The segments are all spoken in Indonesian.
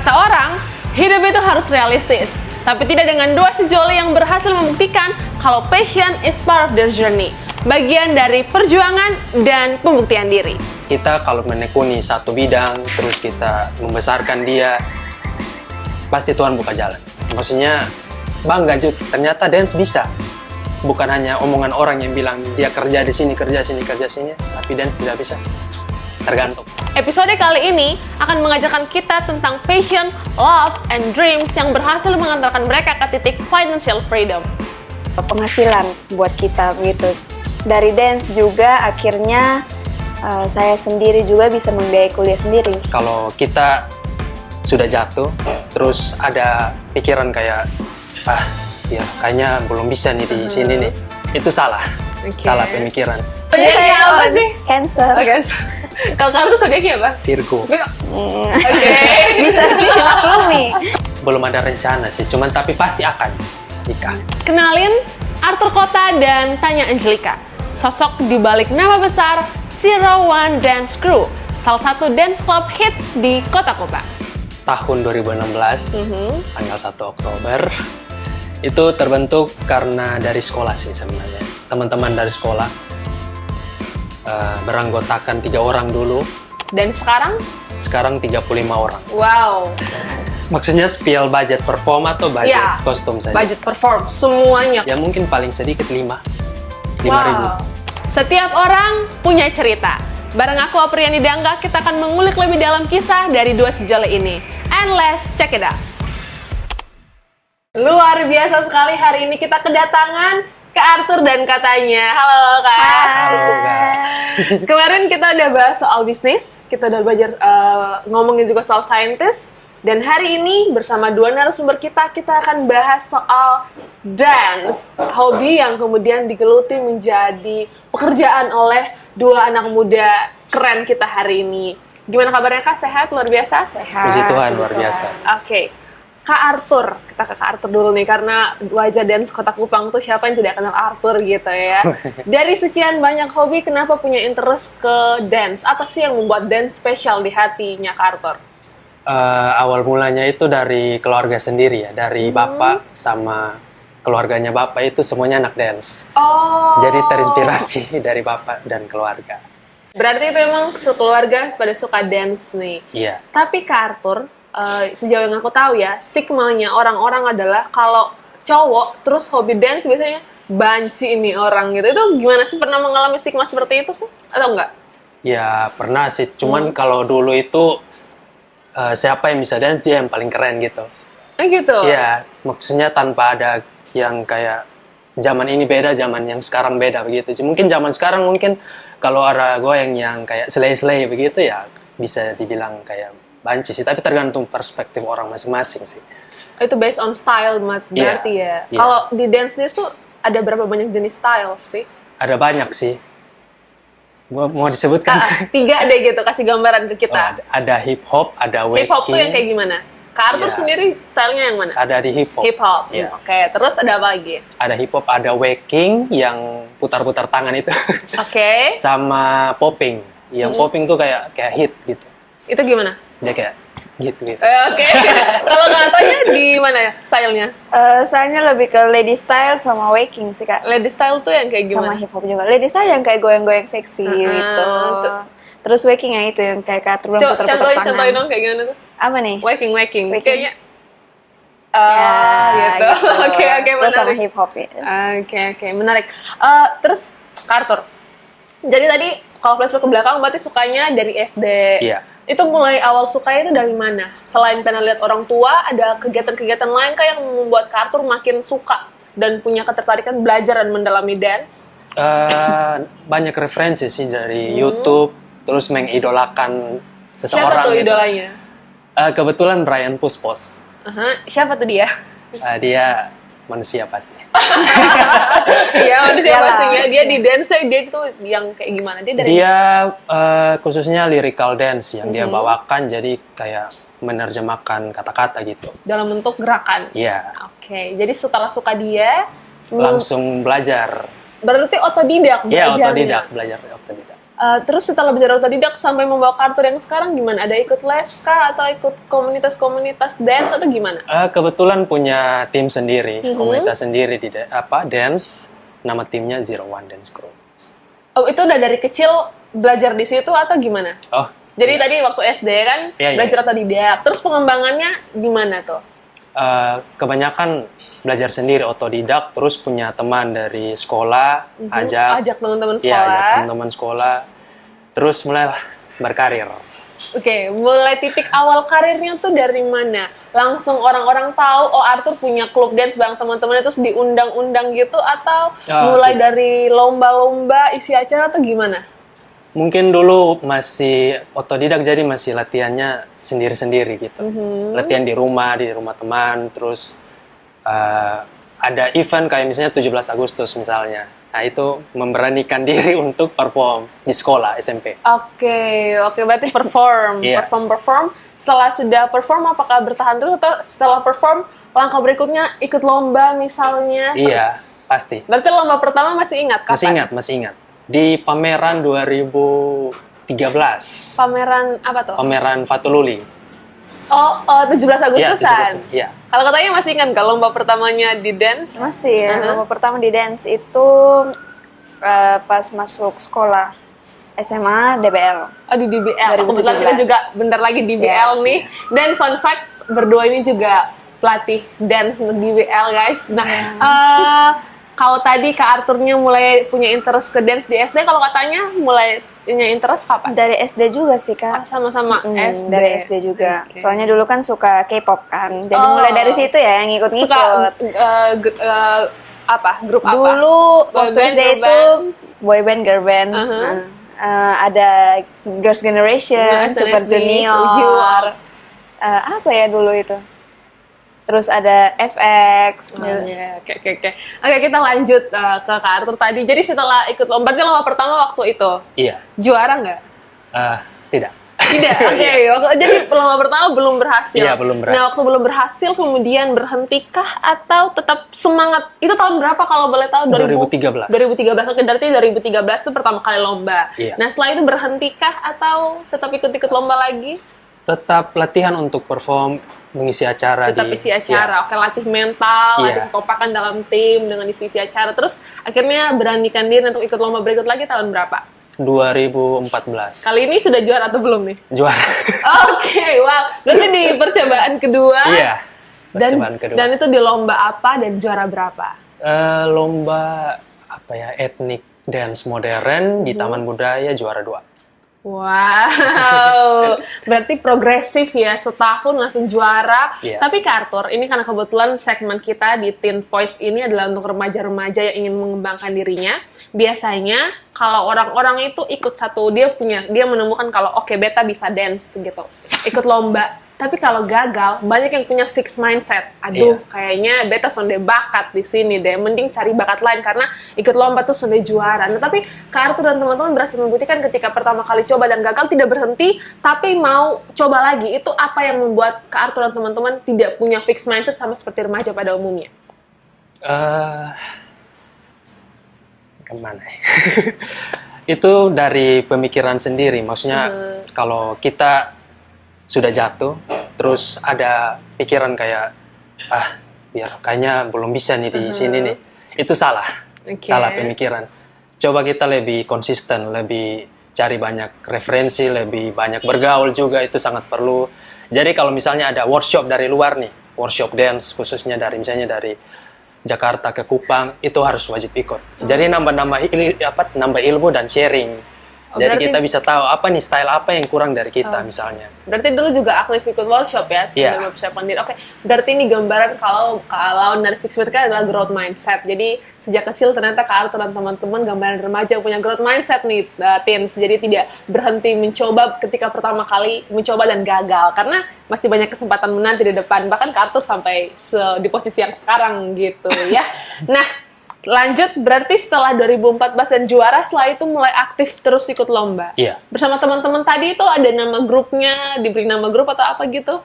Kata orang, hidup itu harus realistis. Tapi tidak dengan dua sejoli yang berhasil membuktikan kalau passion is part of their journey. Bagian dari perjuangan dan pembuktian diri. Kita kalau menekuni satu bidang, terus kita membesarkan dia, pasti Tuhan buka jalan. Maksudnya, bangga Jud, ternyata dance bisa. Bukan hanya omongan orang yang bilang dia kerja di sini, kerja sini, tapi dance tidak bisa. Tergantung. Episode kali ini akan mengajarkan kita tentang passion, love, and dreams yang berhasil mengantarkan mereka ke titik financial freedom. Penghasilan buat kita begitu. Dari dance juga akhirnya saya sendiri juga bisa membiayai kuliah sendiri. Kalau kita sudah jatuh, terus ada pikiran kayak, ya kayaknya belum bisa nih di sini nih, itu salah. Salah pemikiran. Zodiaknya apa sih? Cancer. Kalau kamu tuh zodiaknya apa? Virgo. Bisa dimaklumi. Belum ada rencana sih, cuman tapi pasti akan nikah. Kenalin Arthur Kota dan Tanya Angelika, sosok di balik nama besar Zero One Dance Crew, salah satu dance club hits di Kota Kota. Tahun 2016, tanggal 1 Oktober, itu terbentuk karena dari sekolah sih sebenarnya. Teman-teman dari sekolah beranggotakan 3 orang dulu. Dan sekarang? Sekarang 35 orang. Wow. Maksudnya spill budget perform atau budget kostum saja? Budget perform, semuanya. Ya mungkin paling sedikit 5 ribu. Setiap orang punya cerita. Bareng aku Apriani Dangga, kita akan mengulik lebih dalam kisah dari dua sejoli ini. And let's check it out. Luar biasa sekali, hari ini kita kedatangan Kak Arthur dan Katanya. Halo Kak. Halo Kak. Kemarin kita udah bahas soal bisnis, kita udah belajar ngomongin juga soal saintis. Dan hari ini bersama dua narasumber kita akan bahas soal dance, hobi yang kemudian digeluti menjadi pekerjaan oleh dua anak muda keren kita hari ini. Gimana kabarnya Kak? Sehat? Luar biasa? Sehat. Puji Tuhan, luar biasa. Oke. Kak Arthur, kita ke Kak Arthur dulu nih, karena wajah dance Kota Kupang tuh siapa yang tidak kenal Arthur gitu ya. Dari sekian banyak hobi, kenapa punya interest ke dance? Apa sih yang membuat dance spesial di hatinya Kak Arthur? Awal mulanya itu dari keluarga sendiri ya, dari bapak sama keluarganya bapak itu semuanya anak dance. Oh. Jadi terinspirasi dari bapak dan keluarga. Berarti itu emang sekeluarga pada suka dance nih. Iya. Tapi Kak Arthur, sejauh yang aku tahu ya, stigmanya orang-orang adalah kalau cowok terus hobi dance biasanya banci ini orang gitu. Itu gimana sih, pernah mengalami stigma seperti itu sih atau enggak? Ya pernah sih, cuman kalau dulu itu siapa yang bisa dance dia yang paling keren gitu. Gitu? Iya, maksudnya tanpa ada yang kayak zaman ini beda, zaman yang sekarang beda begitu. Mungkin zaman sekarang mungkin kalau ada goyang yang kayak slay-slay begitu ya bisa dibilang kayak banci sih, tapi tergantung perspektif orang masing-masing sih. Itu based on style berarti ya? Yeah. Kalau di dance itu ada berapa banyak jenis style sih? Ada banyak sih. Mau disebutkan? 3 deh gitu, kasih gambaran ke kita. Ada hip hop, ada waking. Hip hop tuh yang kayak gimana? Kak Arthur sendiri stylenya yang mana? Ada di hip hop. Hip hop. Yeah. Oke, terus ada apa lagi? Ada hip hop, ada waking yang putar-putar tangan itu. Oke. Sama popping. Yang popping tuh kayak hit gitu. Itu gimana? Dia kayak gitu. Oke. Kalau Kak Tanya di mana ya stylenya? Stylenya lebih ke lady style sama waking sih Kak. Lady style tuh yang kayak gimana? Sama hip hop juga. Lady style yang kayak goyang-goyang seksi gitu. Terus waking ya itu yang kayak Kak Arthur bilang putar-putar tangan. Contohin dong kayak gimana tuh? Apa nih? Waking. Kayaknya gitu. Oke, Terus sama menarik. hip hop ya. Oke, menarik. Terus Kak Arthur, jadi tadi kalau flashback ke belakang berarti sukanya dari SD. Iya. Itu mulai awal sukanya itu dari mana? Selain pernah lihat orang tua, ada kegiatan-kegiatan lain kah yang membuat Kak Arthur makin suka dan punya ketertarikan belajar dan mendalami dance? Banyak referensi sih dari YouTube, terus mengidolakan seseorang. Siapa tuh gitu. idolanya? Kebetulan Brian Puspos. Siapa tuh dia? Dia manusia pasti. Iya, manusia Iyalah. pastinya. Dia di dance, dia tuh yang kayak gimana? Dia dari Dia khususnya lyrical dance yang dia bawakan, jadi kayak menerjemahkan kata-kata gitu. dalam bentuk gerakan. Iya. Oke, jadi setelah suka dia, Langsung belajar. berarti otodidak Iya, belajarnya. otodidak, belajar otodidak. Terus setelah belajar otodidak sampai membawa kartur yang sekarang gimana? Ada ikut les kah atau ikut komunitas-komunitas dance atau gimana? Kebetulan punya tim sendiri, komunitas sendiri di dance. Nama timnya Zero One Dance Crew. Oh, itu udah dari kecil belajar di situ atau gimana? Oh, Jadi tadi waktu SD kan Iya. belajar otodidak. Terus pengembangannya gimana tuh? kebanyakan belajar sendiri otodidak, terus punya teman dari sekolah, Ajak teman-teman Iya, sekolah. ajak teman-teman sekolah, terus mulailah berkarir. Oke, mulai titik awal karirnya tuh dari mana? Langsung orang-orang tahu, oh Arthur punya klub dance bareng teman-temannya terus diundang-undang gitu atau mulai dari lomba-lomba, isi acara atau gimana? Mungkin dulu masih otodidak, jadi masih latihannya sendiri-sendiri gitu. Latihan di rumah teman, terus ada event kayak misalnya 17 Agustus misalnya. Nah, itu memberanikan diri untuk perform di sekolah SMP. Oke, berarti perform. Iya. Perform. Setelah sudah perform, apakah bertahan terus atau setelah perform, langkah berikutnya ikut lomba misalnya? Iya, pasti. Berarti lomba pertama masih ingat kapan? Masih ingat. Di pameran 2013. Pameran apa tuh? Pameran Fatululi. Oh, 17 Agustusan. Iya. Kalau katanya masih ingat nggak lomba pertamanya di dance? Masih ya, lomba pertama di dance itu pas masuk sekolah SMA DBL. Oh, di DBL. 2017. Kebetulan kita juga bentar lagi DBL nih. Dan fun fact, berdua ini juga pelatih dance untuk DBL, guys. Nah, kalau tadi Kak Arthurnya mulai punya interest ke dance di SD, kalau katanya mulai punya interest kapan? Dari SD juga sih, Kak. Sama-sama SD. Dari SD juga. Oke. Soalnya dulu kan suka K-pop kan. Jadi Oh. mulai dari situ ya yang ngikut-ngikut. Suka grup apa? Dulu Boy waktu band, SD girl itu boy band, girl band. Ada Girls' Generation, Super SNSD, Junior. Apa ya dulu itu? Terus ada FX. Oke, kita lanjut ke Kak Arthur tadi. Jadi setelah ikut lomba, berarti lomba pertama waktu itu Iya. juara nggak? Tidak. Tidak. Oke. Jadi lomba pertama belum berhasil. Iya, belum berhasil. Nah, waktu belum berhasil kemudian berhentikah atau tetap semangat? Itu tahun berapa kalau boleh tahu? 2013. 2013. Oke, berarti 2013 itu pertama kali lomba. Iya. Nah, setelah itu berhentikah atau tetap ikut-ikut lomba lagi? Tetap latihan untuk perform, mengisi acara. Tetap isi acara. Iya. Oke, latih mental, Iya. latih kekompakan dalam tim dengan isi acara. Terus akhirnya beranikan diri untuk ikut lomba berikut lagi tahun berapa? 2014. Kali ini sudah juara atau belum nih? Juara. Oke, wow. Berarti di percobaan kedua. Iya. Dan, Percobaan kedua. dan itu di lomba apa dan juara berapa? Lomba apa ya, etnik dance modern di Taman Budaya, juara 2. Wow, berarti progresif ya, setahun langsung juara. Iya. Tapi Kak Arthur, ini karena kebetulan segmen kita di Teen Voice ini adalah untuk remaja-remaja yang ingin mengembangkan dirinya. Biasanya kalau orang-orang itu ikut satu, dia menemukan kalau oke, beta bisa dance gitu, ikut lomba. Tapi kalau gagal, banyak yang punya fixed mindset. Aduh, kayaknya beta sonde bakat di sini deh. Mending cari bakat lain karena ikut lomba tuh sonde juara. Nah, tapi Kak Arthur dan teman-teman berhasil membuktikan ketika pertama kali coba dan gagal tidak berhenti, tapi mau coba lagi. Itu apa yang membuat Kak Arthur dan teman-teman tidak punya fixed mindset sama seperti remaja pada umumnya? Kemana ya? Itu dari pemikiran sendiri. Maksudnya kalau kita sudah jatuh, terus ada pikiran kayak, biar kayaknya belum bisa nih di sini nih. Itu salah. Oke. Salah pemikiran. Coba kita lebih konsisten, lebih cari banyak referensi, lebih banyak bergaul juga, itu sangat perlu. Jadi kalau misalnya ada workshop dari luar nih, workshop dance khususnya dari misalnya dari Jakarta ke Kupang, itu harus wajib ikut. Jadi nambah ilmu dan sharing. Jadi berarti- kita bisa tahu apa nih style apa yang kurang dari kita misalnya. Berarti dulu juga aktif ikut workshop ya, Iya. sambil mempersiapkan diri. Oke, berarti ini gambaran kalau dari fixed mindset adalah growth mindset. Jadi sejak kecil ternyata Kak Arthur dan teman-teman gambaran remaja punya growth mindset nih, teens. Jadi tidak berhenti mencoba ketika pertama kali mencoba dan gagal. Karena masih banyak kesempatan menanti di depan. Bahkan Kak Arthur sampai di posisi yang sekarang gitu ya. Nah, lanjut, berarti setelah 2014 dan juara, setelah itu mulai aktif terus ikut lomba. Iya. Bersama teman-teman tadi itu ada nama grupnya, diberi nama grup atau apa gitu?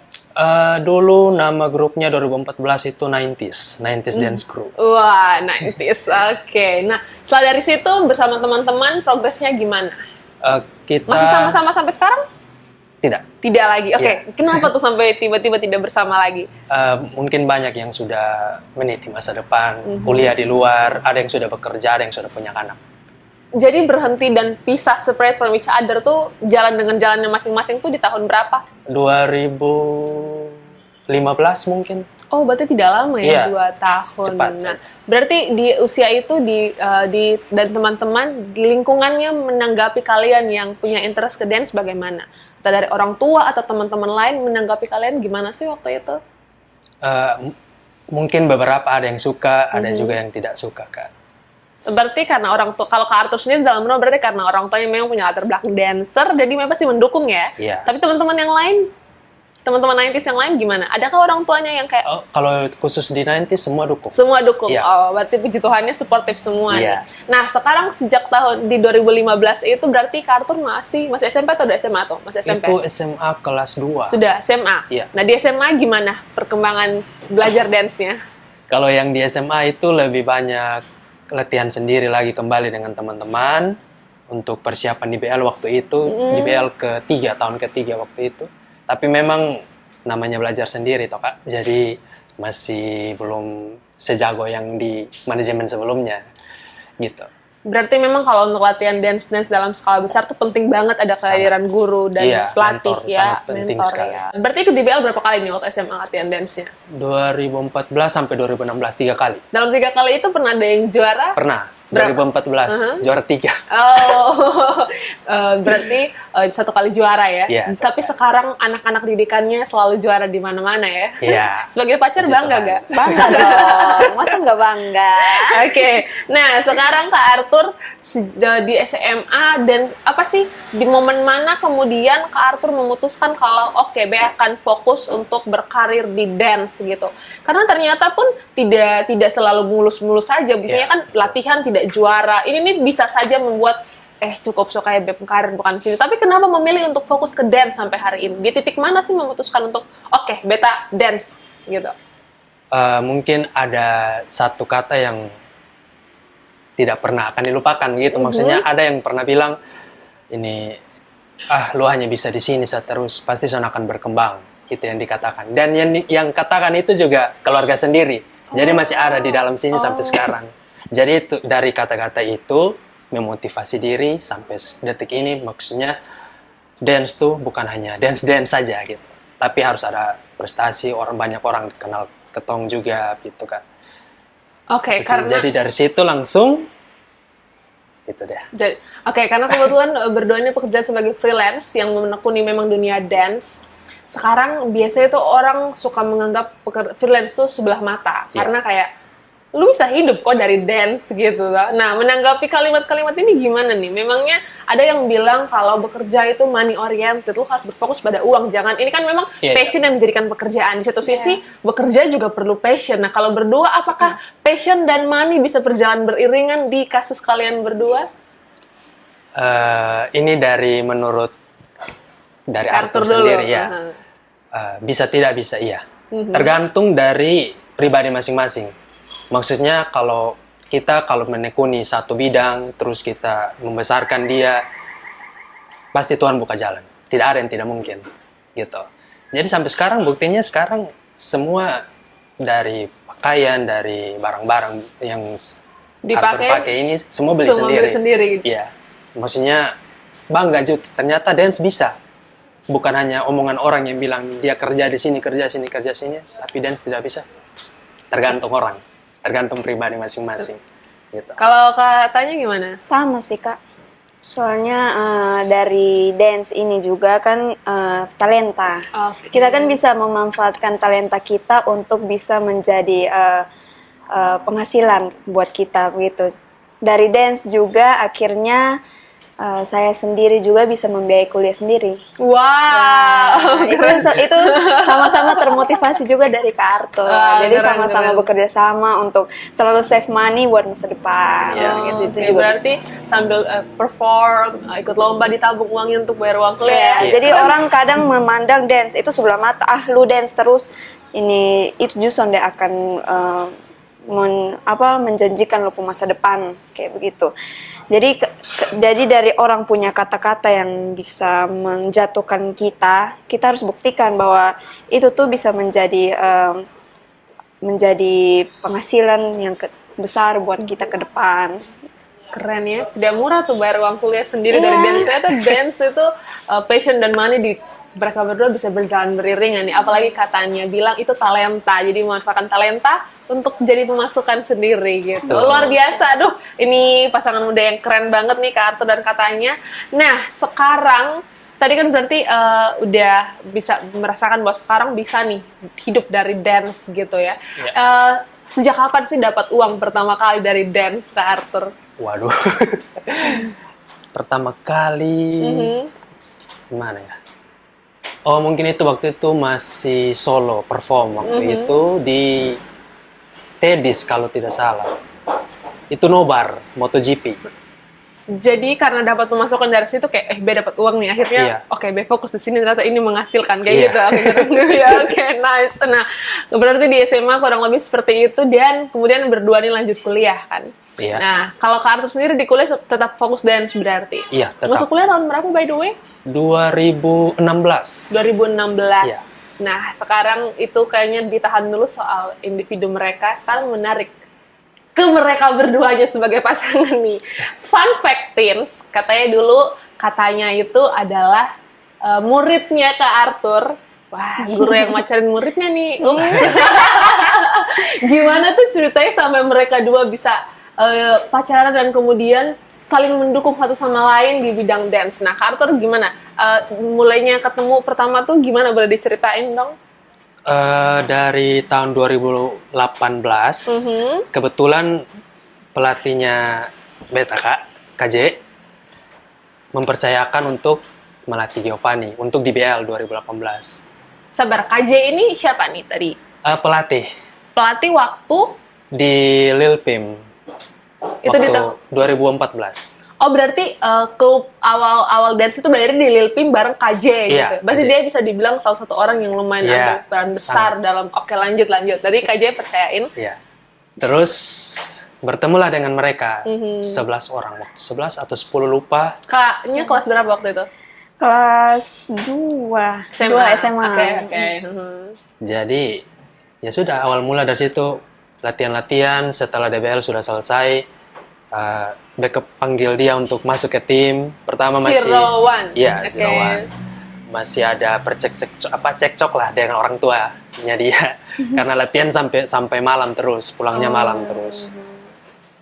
Dulu nama grupnya 2014 itu 90s Dance Crew. Wah, 90s. Oke. Nah, setelah dari situ bersama teman-teman progresnya gimana? Kita Masih sama-sama sampai sekarang? tidak. Tidak lagi. Oke, Iya. kenapa tuh sampai tiba-tiba tidak bersama lagi? Mungkin banyak yang sudah meniti masa depan, kuliah di luar, ada yang sudah bekerja, ada yang sudah punya anak. Jadi berhenti dan pisah separate from each other tuh jalan dengan jalannya masing-masing tuh di tahun berapa? 2015 mungkin. Oh, berarti tidak lama ya, Iya. 2 tahun. Cepat Nah, saja. berarti di usia itu dan teman-teman di lingkungannya menanggapi kalian yang punya interest ke dance bagaimana? Entah dari orang tua atau teman-teman lain menanggapi kalian gimana sih waktu itu? Mungkin beberapa ada yang suka, ada juga yang tidak suka, Kak. Berarti karena orang tua, kalau Kak Arthur sendiri dalam rumah berarti karena orang tuanya memang punya latar belakang dancer, jadi memang pasti mendukung ya. Iya. Tapi teman-teman yang lain, teman-teman 90s yang lain gimana? Adakah orang tuanya yang kayak Kalau khusus di 90 semua dukung. semua dukung? Iya. Oh, berarti puji Tuhannya suportif semua Iya. nih. Nah, sekarang sejak tahun di 2015 itu berarti Kak Arthur masih SMP atau udah SMA tuh? Masih SMP? Itu SMA kelas 2. Sudah SMA? Iya. Nah, di SMA gimana perkembangan belajar dance-nya? Kalau yang di SMA itu lebih banyak latihan sendiri lagi kembali dengan teman-teman untuk persiapan di BL waktu itu, di BL ketiga, tahun ketiga waktu itu. Tapi memang namanya belajar sendiri toh, Kak. Jadi masih belum sejago yang di manajemen sebelumnya gitu. Berarti memang kalau untuk latihan dance dalam skala besar tuh penting banget ada kehadiran guru dan Iya, pelatih mentor, ya, sangat penting sekali. ya. Berarti ikut di BL berapa kali nih waktu SMA latihan dance-nya? 2014 sampai 2016 3 kali. Dalam 3 kali itu pernah ada yang juara? Pernah. Berapa? 2014 juara 3. Oh, berarti 1 kali juara ya. Iya, Tapi sekarang anak-anak didikannya selalu juara di mana-mana ya. Iya. Sebagai pacar Puji bangga Tuhan. gak? Bangga dong, masa nggak bangga? Oke, nah sekarang Kak Arthur di SMA dan apa sih di momen mana kemudian Kak Arthur memutuskan kalau oke, B akan fokus untuk berkarir di dance gitu. Karena ternyata pun tidak selalu mulus-mulus saja, buktinya Iya. kan latihan tidak juara. Ini nih bisa saja membuat cukup suka ya B karir bukan sini. Tapi kenapa memilih untuk fokus ke dance sampai hari ini? Di titik mana sih memutuskan untuk oke, beta dance gitu? Mungkin ada satu kata yang tidak pernah akan dilupakan gitu. Maksudnya ada yang pernah bilang ini lu hanya bisa di sini terus pasti son akan berkembang, itu yang dikatakan. Dan yang katakan itu juga keluarga sendiri. Jadi masih ada di dalam sini sampai sekarang. Jadi itu dari kata-kata itu memotivasi diri sampai detik ini. Maksudnya dance tuh bukan hanya dance saja gitu, tapi harus ada prestasi, banyak orang kenal ketong juga gitu kan. Oke, karena Jadi dari situ langsung itu deh. Karena kebetulan berdua ini pekerjaan sebagai freelance yang menekuni memang dunia dance. Sekarang biasanya tuh orang suka menganggap freelance itu sebelah mata. Iya. Karena kayak, lu bisa hidup kok dari dance gitu. Nah, menanggapi kalimat-kalimat ini gimana nih? Memangnya ada yang bilang kalau bekerja itu money oriented, lu harus berfokus pada uang. Jangan, ini kan memang Iya, passion yang menjadikan pekerjaan. Di satu sisi, bekerja juga perlu passion. Nah, kalau berdua, apakah passion dan money bisa berjalan beriringan di kasus kalian berdua? Ini menurut Arthur dulu. sendiri ya. Bisa tidak bisa iya. Tergantung dari pribadi masing-masing. Maksudnya kalau menekuni satu bidang terus kita membesarkan dia, pasti Tuhan buka jalan. Tidak ada yang tidak mungkin gitu. Jadi sampai sekarang buktinya semua dari pakaian, dari barang-barang yang Arthur pakai ini semua beli sendiri. Gitu. Iya. Maksudnya bangga Jut, ternyata dance bisa. Bukan hanya omongan orang yang bilang dia kerja di sini, kerja sini, tapi dance tidak bisa. Tergantung orang, tergantung pribadi masing-masing. Gitu. Kalau katanya gimana? Sama sih Kak. Soalnya dari dance ini juga kan talenta. Oke. Kita kan bisa memanfaatkan talenta kita untuk bisa menjadi penghasilan buat kita begitu. Dari dance juga akhirnya saya sendiri juga bisa membiayai kuliah sendiri. Wow. Itu sama-sama termotivasi juga dari Kak Arthur. Jadi keren, sama-sama keren. bekerja sama untuk selalu save money buat masa depan. Gitu, itu Oke, juga berarti sambil perform, ikut lomba ditabung uangnya untuk bayar uang kuliah. Jadi orang kadang memandang dance itu sebelah mata. Lu dance terus, itu justru dia akan menjanjikan lo masa depan kayak begitu. Jadi dari orang punya kata-kata yang bisa menjatuhkan kita harus buktikan bahwa itu tuh bisa menjadi penghasilan yang besar buat kita ke depan. Keren ya, tidak murah tuh bayar uang kuliah sendiri dari dance. Ternyata dance itu passion dan money di mereka berdua bisa berjalan beriringan nih. Apalagi katanya bilang itu talenta, jadi memanfaatkan talenta untuk jadi pemasukan sendiri gitu. Luar biasa, aduh ini pasangan muda yang keren banget nih Kak Arthur dan katanya. Nah sekarang, tadi kan berarti udah bisa merasakan bahwa sekarang bisa nih hidup dari dance gitu ya. Sejak kapan sih dapat uang pertama kali dari dance Kak Arthur? Waduh, pertama kali gimana ya? Oh mungkin itu waktu itu masih solo perform waktu itu di Tedis kalau tidak salah. Itu nobar MotoGP. Jadi karena dapat pemasukan dari situ kayak B dapat uang nih akhirnya oke, B fokus di sini ternyata ini menghasilkan kayak gitu. Oke, nice. Nah, berarti di SMA kurang lebih seperti itu dan kemudian berdua nih lanjut kuliah kan. Nah, kalau Kak Arthur sendiri di kuliah tetap fokus dance berarti. Iya, tetap. Masuk kuliah tahun berapa by the way? 2016. Nah, sekarang itu kayaknya ditahan dulu soal individu mereka. Sekarang menarik ke mereka berduanya sebagai pasangan nih. Fun fact, teens, katanya itu adalah muridnya Kak Arthur. Wah, guru yang macarin muridnya nih. Gimana tuh ceritanya sampai mereka dua bisa pacaran dan kemudian saling mendukung satu sama lain di bidang dance. Nah, Kak Arthur gimana? Mulainya ketemu pertama tuh gimana? Boleh diceritain dong? Dari tahun 2018, kebetulan pelatihnya beta KJ mempercayakan untuk melatih Giovanni untuk DBL 2018. Sabar, KJ ini siapa nih tadi? Pelatih. Pelatih waktu? Di Lilpim. Itu di tahun 2014. Oh berarti klub awal dance itu belajar di Lilpim bareng KJ gitu. Berarti dia bisa dibilang salah satu orang yang lumayan ada peran besar dalam. Oke, lanjut. Tadi KJ percayain. Iya. Terus bertemulah dengan mereka 11 orang waktu 11 atau 10 lupa. Kaknya kelas berapa waktu itu? Kelas 2 SMA. Oke. Jadi ya sudah, awal mula dari situ latihan. Setelah DBL sudah selesai, backup panggil dia untuk masuk ke tim. Pertama masih Zero-one. Iya, Zero-one. Masih ada cekcok lah dengan orang tuanya dia. Karena latihan sampai malam terus, pulangnya malam terus.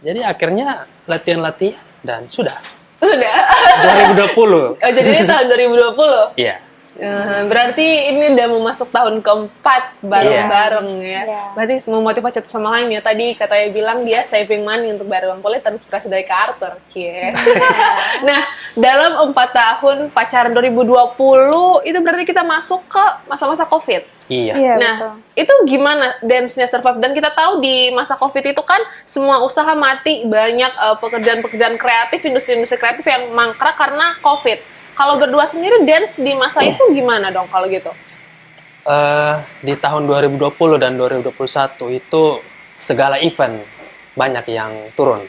Jadi akhirnya latihan dan sudah 2020. Oh, jadi ini tahun 2020? Iya. Berarti ini udah mau masuk tahun keempat bareng-bareng ya. Berarti memotivasi satu sama lain ya. Tadi katanya bilang dia saving money untuk bayar uang kuliah, terinspirasi dari Kak Arthur. Nah, dalam 4 tahun pacaran 2020 itu berarti kita masuk ke masa-masa COVID. Iya. Nah, betul. Itu gimana dance-nya survive? Dan kita tahu di masa COVID itu kan semua usaha mati, banyak pekerjaan-pekerjaan kreatif, industri-industri kreatif yang mangkrak karena COVID. Kalau berdua sendiri dance di masa itu gimana dong kalau gitu? Di tahun 2020 dan 2021 itu segala event banyak yang turun.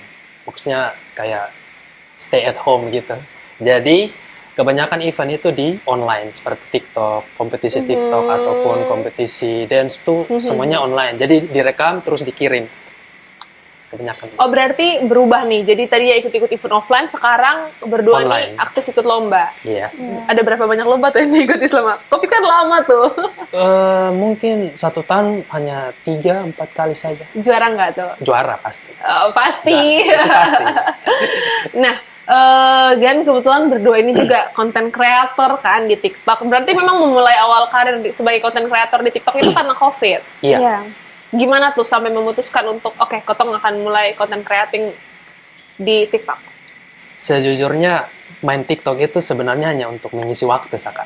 Maksudnya kayak stay at home gitu. Jadi kebanyakan event itu di online seperti TikTok, kompetisi TikTok ataupun kompetisi dance tuh semuanya online. Jadi direkam terus dikirim. Kebanyakan. Oh berarti berubah nih. Jadi tadi ya ikut-ikut event offline, sekarang berdua online. Nih aktif ikut lomba. Iya. Ada berapa banyak lomba tuh yang diikuti selama? Tapi kan lama tuh. Mungkin 1 tahun hanya 3-4 kali saja. Juara nggak tuh? Juara pasti. Pasti. Nah, itu pasti. Nah, dan kebetulan berdua ini juga konten kreator kan di TikTok. Berarti memang memulai awal karir sebagai konten kreator di TikTok itu karena COVID. Iya. Gimana tuh sampai memutuskan untuk Kotong akan mulai konten creating di TikTok? Sejujurnya main TikTok itu sebenarnya hanya untuk mengisi waktu, Saka.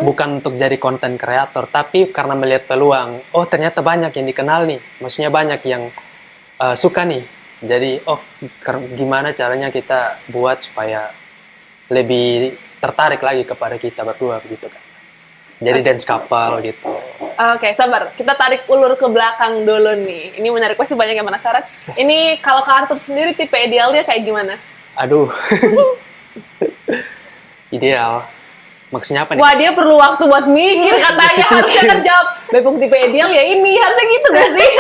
Bukan untuk jadi konten kreator, tapi karena melihat peluang. Oh ternyata banyak yang dikenal nih, maksudnya banyak yang suka nih. Jadi gimana caranya kita buat supaya lebih tertarik lagi kepada kita berdua begitu kan. Jadi dance couple gitu. Oke, sabar. Kita tarik ulur ke belakang dulu nih. Ini menarik, pasti banyak yang penasaran. Ini kalau Kak Arthur sendiri tipe idealnya kayak gimana? Aduh. Ideal. Maksudnya apa nih? Wah, dia perlu waktu buat mikir katanya. Harusnya kan jawab, Bepung tipe ideal ya ini. Harusnya gitu gak sih?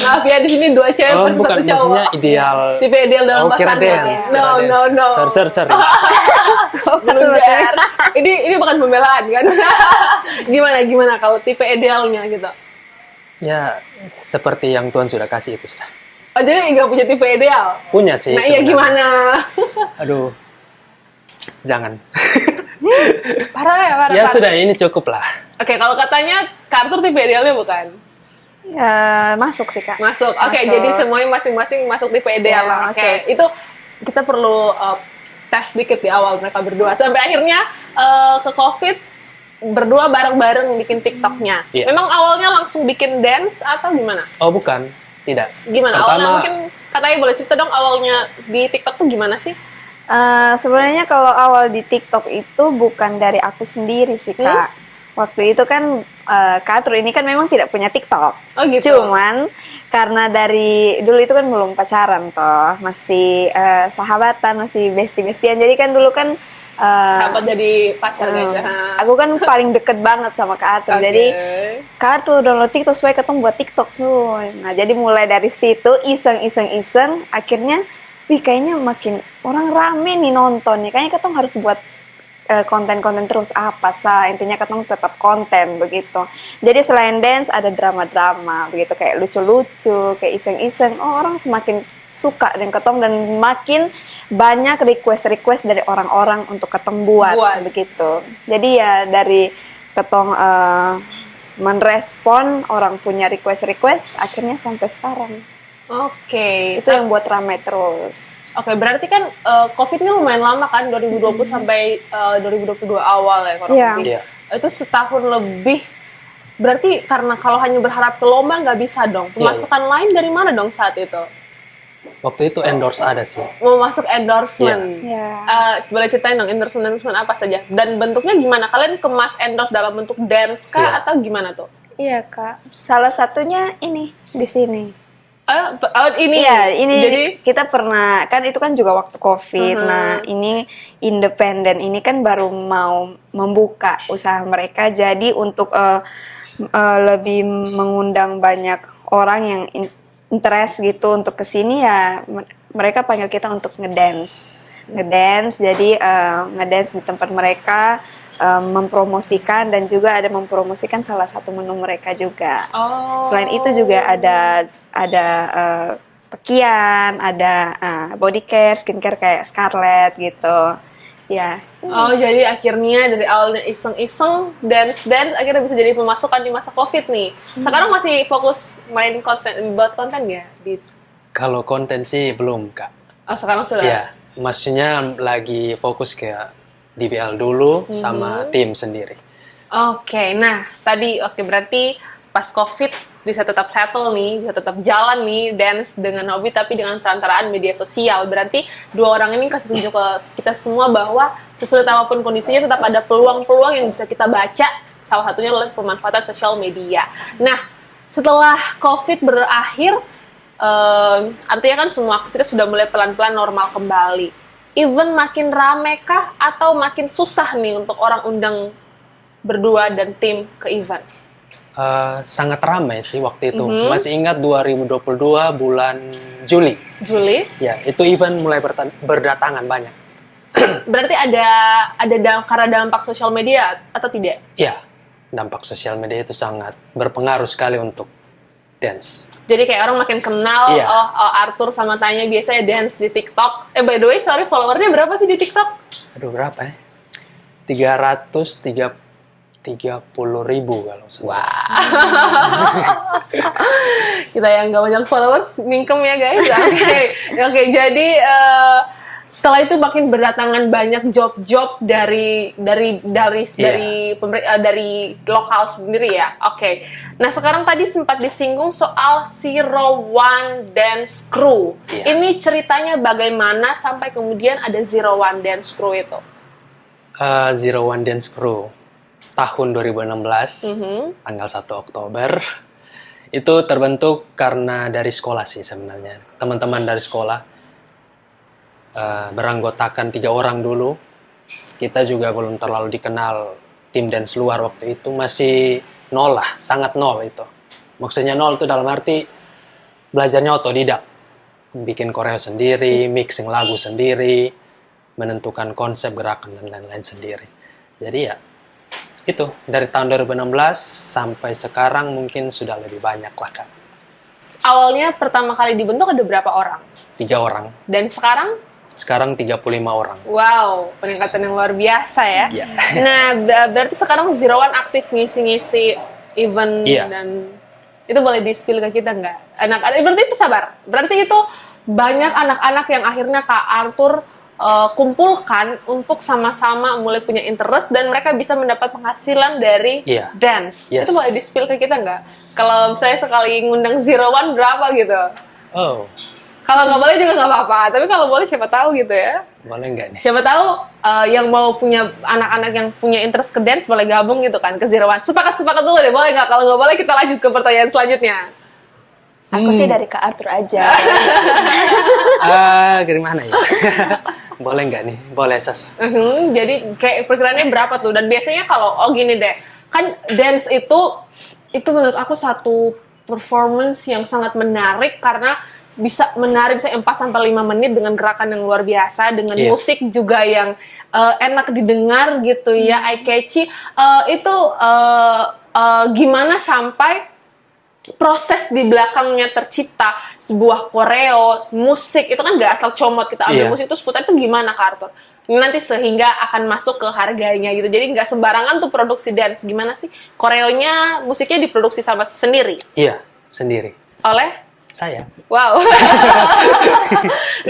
Maaf ya, di sini 2 cewek Oh, versus bukan, 1 cowok. maksudnya ideal. Tipe ideal dalam Oh, kira pasangan. dance. No, kira no, dance. no. Sorry. Blunder. Ini bukan pembelaan kan? Gimana kalau tipe idealnya gitu? Ya, seperti yang Tuhan sudah kasih itu sudah. Oh, jadi nggak punya tipe ideal? Punya sih. Nah, iya sebenarnya. gimana? Aduh. Jangan. Parah ya, parah. Ya parah. sudah, ini cukup lah. Oke, kalau katanya Kak Arthur tipe idealnya bukan? Masuk sih, Kak. Masuk. Oke, Masuk. jadi semuanya masing-masing masuk tipe ideal. Ya, Oke, masuk. itu kita perlu tes dikit di awal mereka berdua. Sampai akhirnya ke COVID berdua bareng-bareng bikin TikToknya. Iya. Memang awalnya langsung bikin dance atau gimana? Oh, bukan. Tidak. Gimana? Pertama, Awalnya mungkin katanya boleh cerita dong awalnya di TikTok tuh gimana sih? Sebenarnya kalau awal di TikTok itu bukan dari aku sendiri sih, Kak. Waktu itu kan Kak Arthur ini kan memang tidak punya TikTok. Oh gitu. Cuman karena dari dulu itu kan belum pacaran toh, masih sahabatan, masih bestie-bestian. Jadi kan dulu kan Sahabat jadi pacar guys ya. aku kan paling deket banget sama Kak Arthur. Oke. Jadi Kak Arthur download TikTok supaya ketemu buat TikTok Sun. Nah, jadi mulai dari situ iseng, akhirnya wih kayaknya makin orang rame nih nonton nih. Kayaknya ketemu harus buat konten-konten terus apa sah, intinya ketemu tetap konten begitu. Jadi selain dance ada drama-drama begitu, kayak lucu-lucu, kayak iseng-iseng. Oh, orang semakin suka dengan ketemu dan makin banyak request dari orang-orang untuk ketemu buat begitu. Jadi ya dari ketong menrespon orang punya request akhirnya sampai sekarang. Oke. Itu yang buat ramai terus. Oke, berarti kan COVID-nya lumayan lama kan, 2020 sampai 2022 awal ya kurang Iya. lebih. Iya. Itu setahun lebih. Berarti karena kalau hanya berharap ke lomba nggak bisa dong. Pemasukan lain dari mana dong saat itu? Waktu itu endorse ada sih. Mau masuk endorsement. Iya. Boleh ceritain dong endorsement apa saja? Dan bentuknya gimana? Kalian kemas endorse dalam bentuk dance kah Iya. atau gimana tuh? Iya, Kak. Salah satunya ini di sini. Ini. Iya, ini Jadi kita pernah kan itu kan juga waktu COVID. Nah, ini independen ini kan baru mau membuka usaha mereka. Jadi untuk lebih mengundang banyak orang yang interest gitu untuk kesini ya mereka panggil kita untuk ngedance. Jadi ngedance di tempat mereka, mempromosikan dan juga ada mempromosikan salah satu menu mereka juga. Selain itu juga ada pekian, ada body care, skincare kayak Scarlett gitu. Ya. Oh, jadi akhirnya dari awalnya iseng-iseng, dance akhirnya bisa jadi pemasukan di masa COVID nih. Sekarang masih fokus main konten, buat konten ya? Kalau konten sih belum, Kak. Oh, sekarang sudah? Iya, maksudnya lagi fokus ke DBL dulu sama tim sendiri. Oke, nah tadi berarti pas COVID bisa tetap settle nih, bisa tetap jalan nih dance dengan hobi tapi dengan perantaraan media sosial. Berarti dua orang ini kasih tunjuk ke kita semua bahwa sesulit apapun kondisinya tetap ada peluang-peluang yang bisa kita baca. Salah satunya adalah pemanfaatan sosial media. Nah, setelah COVID berakhir, artinya kan semua aktivitas sudah mulai pelan-pelan normal kembali. Event makin rame kah atau makin susah nih untuk orang undang berdua dan tim ke event? Sangat ramai sih waktu itu. Masih ingat 2022 bulan Juli. Juli? Ya, itu event mulai berdatangan banyak. Berarti ada karena dampak sosial media atau tidak? Ya, dampak sosial media itu sangat berpengaruh sekali untuk dance. Jadi kayak orang makin kenal, Iya. Arthur sama Tanya biasanya dance di TikTok. By the way, sorry, followernya berapa sih di TikTok? Aduh, berapa ya? 330.000 kalau salah. Kita yang nggak banyak followers, mingkem ya guys. Oke, jadi setelah itu makin berdatangan banyak job-job dari lokal sendiri ya. Oke. Nah, sekarang tadi sempat disinggung soal Zero One Dance Crew. Iya. Ini ceritanya bagaimana sampai kemudian ada Zero One Dance Crew itu? Zero One Dance Crew. tahun 2016, tanggal 1 Oktober. Itu terbentuk karena dari sekolah sih sebenarnya. Teman-teman dari sekolah beranggotakan 3 orang dulu. Kita juga belum terlalu dikenal tim dance luar waktu itu, masih nol lah, sangat nol itu. Maksudnya nol itu dalam arti belajarnya otodidak. Bikin koreo sendiri, mixing lagu sendiri, menentukan konsep, gerakan, dan lain-lain sendiri. Jadi ya, itu. Dari tahun 2016 sampai sekarang mungkin sudah lebih banyak lah, Kak. Awalnya pertama kali dibentuk ada berapa orang? 3 orang. Dan sekarang? Sekarang 35 orang. Wow, peningkatan yang luar biasa ya. Iya. Nah, berarti sekarang Zero One aktif ngisi-ngisi event dan itu boleh di-spill ke kita nggak? Berarti itu sabar. Berarti itu banyak anak-anak yang akhirnya Kak Arthur kumpulkan untuk sama-sama mulai punya interest dan mereka bisa mendapat penghasilan dari dance. Yes. Itu boleh di-spill ke kita nggak? Kalau saya sekali ngundang Zero One berapa gitu? Oh, Kalau nggak boleh juga nggak apa-apa. Tapi kalau boleh siapa tahu gitu ya. boleh nggak nih? Siapa tahu yang mau punya anak-anak yang punya interest ke dance boleh gabung gitu kan ke Zero One. Sepakat dulu deh, boleh nggak? Kalau nggak boleh kita lanjut ke pertanyaan selanjutnya. Aku sih dari Kak Arthur aja. Gimana ya? Boleh nggak nih? Boleh, Sas. Jadi kayak perkiraannya berapa tuh? Dan biasanya kalau, gini deh, kan dance itu menurut aku satu performance yang sangat menarik karena bisa menarik bisa 4-5 menit dengan gerakan yang luar biasa, dengan musik juga yang enak didengar gitu ya, eye catchy. Gimana sampai proses di belakangnya tercipta sebuah koreo, musik, itu kan nggak asal comot kita ambil musik itu seputar itu gimana Kak Arthur? Nanti sehingga akan masuk ke harganya gitu. Jadi nggak sembarangan tuh produksi dance. Gimana sih? Koreonya, musiknya diproduksi sama sendiri? Iya, sendiri. Oleh? Saya. Wow.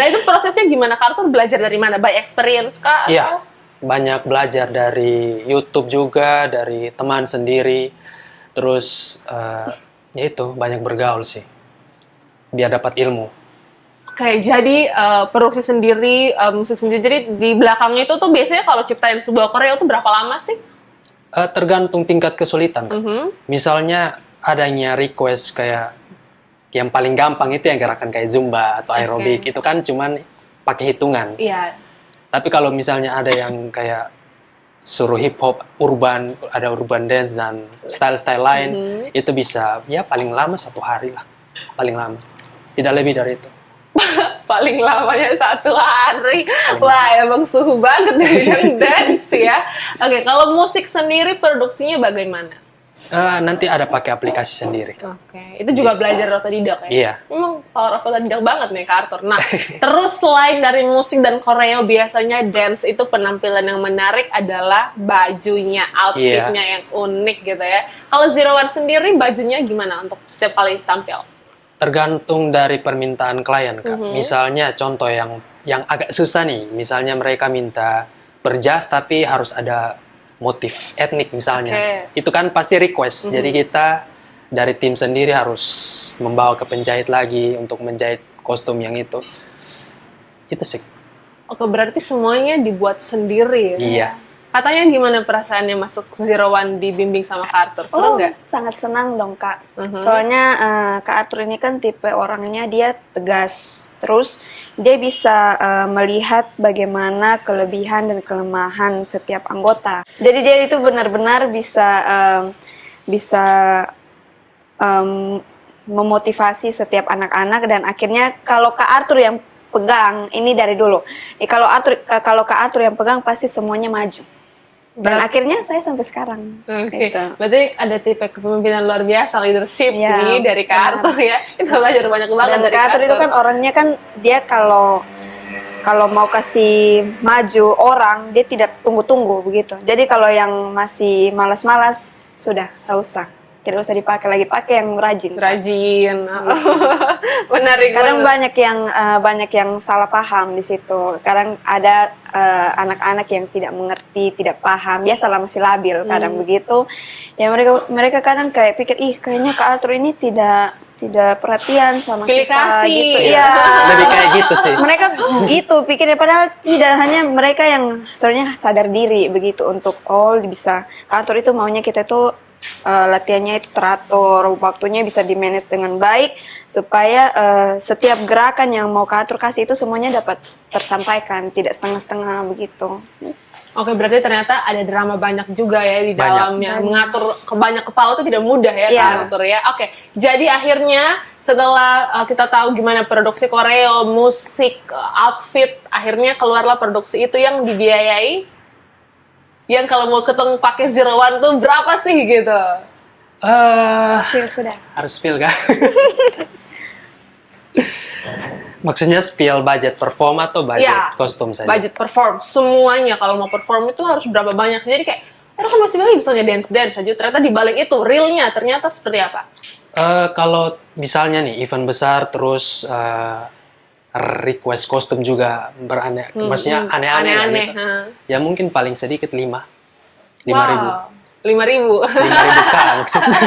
Nah itu prosesnya gimana Kak Arthur? Belajar dari mana? By experience kah? Iya, banyak belajar dari YouTube juga, dari teman sendiri. Terus ya itu, banyak bergaul sih. Biar dapat ilmu. Oke, jadi produksi sendiri, musik sendiri. Jadi di belakangnya itu tuh biasanya kalau ciptain sebuah koreo tuh berapa lama sih? Tergantung tingkat kesulitan. Misalnya adanya request kayak yang paling gampang itu yang gerakan kayak Zumba atau aerobik, itu kan cuman pakai hitungan. Iya. Tapi kalau misalnya ada yang kayak suruh hip hop, urban, ada urban dance dan style-style lain, itu bisa ya paling lama 1 hari lah, paling lama. Tidak lebih dari itu. Paling lamanya 1 hari. Wah, emang suhu banget di bidang dance ya. Oke, kalau musik sendiri produksinya bagaimana? Nanti ada pakai aplikasi sendiri. Oke, itu juga belajar otodidak ya? Iya. Memang power of otodidak banget nih Kak Arthur. Nah, terus selain dari musik dan koreo, biasanya dance itu penampilan yang menarik adalah bajunya, outfitnya yang unik gitu ya. Kalau Zero One sendiri, bajunya gimana untuk setiap kali tampil? Tergantung dari permintaan klien, Kak. Misalnya contoh yang agak susah nih, misalnya mereka minta berjas tapi harus ada motif etnik misalnya, itu kan pasti request. Jadi kita dari tim sendiri harus membawa ke penjahit lagi untuk menjahit kostum yang itu sih. Oke, berarti semuanya dibuat sendiri ya? Iya. Katanya gimana perasaannya masuk Zero One dibimbing sama Kak Arthur? Seru nggak? Sangat senang dong Kak. Soalnya Kak Arthur ini kan tipe orangnya dia tegas. Terus dia bisa melihat bagaimana kelebihan dan kelemahan setiap anggota. Jadi dia itu benar-benar bisa memotivasi setiap anak-anak dan akhirnya kalau Kak Arthur yang pegang ini dari dulu. Kalau Kak Arthur yang pegang pasti semuanya maju. Dan akhirnya saya sampai sekarang. Oke, Gitu. berarti ada tipe kepemimpinan luar biasa, leadership nih dari Kak Arthur ya. Kita belajar banyak banget Dan dari Kak Arthur itu kan orangnya kan dia kalau mau kasih maju orang dia tidak tunggu-tunggu begitu. Jadi kalau yang masih malas-malas sudah tak usah. Tidak usah dipakai lagi, pakai yang rajin. Rajin. Menarik. Kadang banyak yang salah paham di situ. Kadang ada anak-anak yang tidak mengerti, tidak paham. Biasalah masih labil kadang begitu. Ya mereka kadang kayak pikir, kayaknya Kak Arthur ini tidak tidak perhatian sama Pilih kita kasih. gitu. Iya. Lebih kayak gitu sih. Mereka gitu pikirnya, padahal tidak, hanya mereka yang sebenarnya sadar diri begitu untuk bisa kantor itu maunya kita itu latihannya itu teratur, waktunya bisa di-manage dengan baik supaya setiap gerakan yang mau kantor kasih itu semuanya dapat tersampaikan, tidak setengah-setengah begitu. Oke, berarti ternyata ada drama banyak juga ya di Banyak. dalamnya. Mengatur banyak kepala itu tidak mudah ya, Iya. kantor ya. Oke, jadi akhirnya setelah kita tahu gimana produksi koreo, musik, outfit, akhirnya keluarlah produksi itu yang dibiayai. Yang kalau mau ketemu pakai Zero One tuh berapa sih gitu? Sudah. Harus spill kan? Maksudnya spill budget perform atau budget Iya, kostum saja? budget perform, semuanya kalau mau perform itu harus berapa banyak. Jadi kayak, kan masih banyak misalnya dance aja. Ternyata di balik itu, realnya ternyata seperti apa? Kalau misalnya nih event besar terus request kostum juga maksudnya aneh-aneh lah Aneh-aneh. gitu. Ya mungkin paling sedikit 5.000. 5.000. Wow, 5.000. 5.000 kan maksudnya.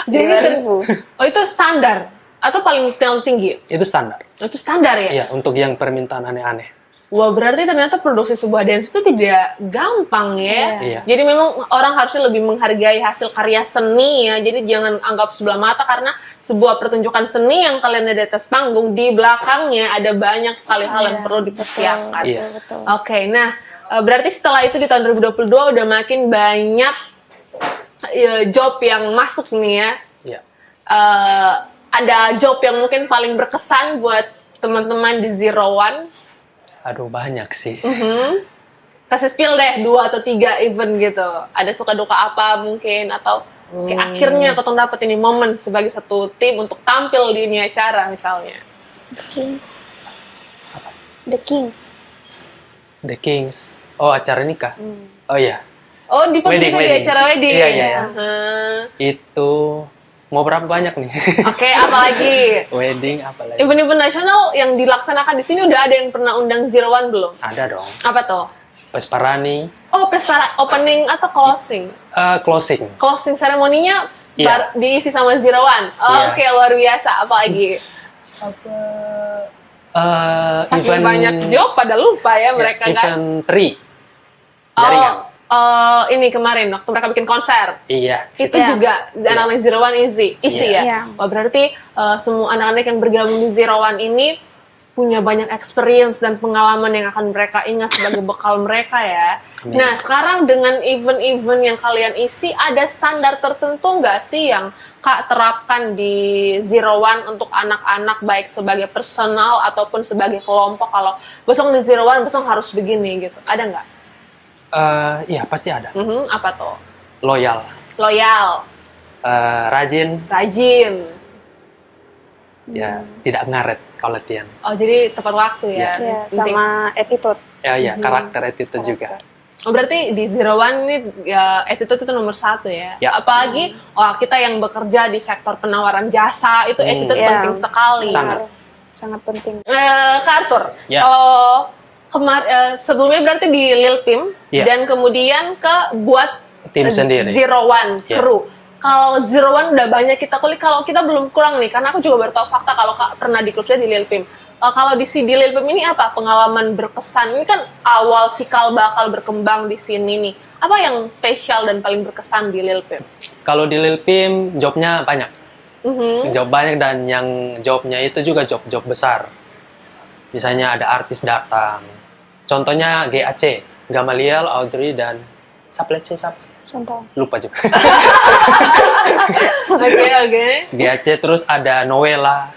Jadi 5.000. oh itu standar atau paling tinggi? Itu standar. Itu standar ya? Iya, untuk yang permintaan aneh-aneh. Wah, berarti ternyata produksi sebuah dance itu tidak gampang ya. Iya. Jadi memang orang harusnya lebih menghargai hasil karya seni ya. Jadi jangan anggap sebelah mata karena sebuah pertunjukan seni yang kalian lihat di atas panggung, di belakangnya ada banyak sekali hal yang perlu dipersiapkan. Iya. Betul. Oke, nah berarti setelah itu di tahun 2022 udah makin banyak job yang masuk nih ya. Iya. Ada job yang mungkin paling berkesan buat teman-teman di Zero One. Aduh, banyak sih. Kasih spill deh 2 atau 3 event gitu. Ada suka duka apa mungkin atau kayak akhirnya ketemu dapet ini momen sebagai satu tim untuk tampil di ini acara misalnya. The Kings. The Kings. The Kings. Oh, acara nikah. Oh iya. Oh, di juga di Wedding. acara wedding. Iya, iya. Itu mau berapa banyak nih? Oke, apalagi? Wedding apalagi? Event-event nasional yang dilaksanakan di sini udah ada yang pernah undang Zero One belum? Ada dong. Apa tuh? Pesparani, Oh, pesta opening atau closing? closing. Closing seremoninya Iya. diisi sama Zero One. Oh, Iya. Oke, luar biasa. Apalagi? Saking banyak job pada lupa ya mereka kan. Event 3. Jaringan. Ini kemarin waktu mereka bikin konser. Iya. Itu Iya. juga anak-anak Zero One isi Iya. ya. Iya. Wah, berarti semua anak-anak yang bergabung di Zero One ini punya banyak experience dan pengalaman yang akan mereka ingat sebagai bekal mereka ya. Amin. Nah, sekarang dengan event-event yang kalian isi, ada standar tertentu nggak sih yang Kak terapkan di Zero One untuk anak-anak baik sebagai personal ataupun sebagai kelompok? Kalau besok di Zero One, besok harus begini gitu. Ada nggak? Iya, pasti ada. Apa tuh? Loyal, Loyal, rajin, rajin. ya tidak ngaret kalau latihan. Oh, jadi tepat waktu ya. Ya, Penting. sama attitude. Ya, iya, karakter itu juga. Oh, berarti di Zero One ini ya, attitude itu nomor 1 ya. Ya. Apalagi kita yang bekerja di sektor penawaran jasa itu attitude Ya. penting sekali. Sangat. Sangat penting. Kak Arthur, Ya. kalau sebelumnya berarti di Lil Pim Ya. dan kemudian buat Tim sendiri. Zero One Ya. crew. Kalau Zero One udah banyak kita kulik, kalau kita belum kurang nih, karena aku juga baru tahu fakta kalau Kak pernah di klubnya di Lil Pim. Kalau di Lil Pim ini apa pengalaman berkesan? Ini kan awal cikal bakal berkembang di sini nih. Apa yang spesial dan paling berkesan di Lil Pim? Kalau di Lil Pim, jobnya banyak. Job banyak dan yang jobnya itu juga job-job besar. Misalnya ada artis datang. Contohnya GAC, Gamaliel, Audrey, dan siapa? Contoh. Lupa juga. Oke. GAC, terus ada Noella,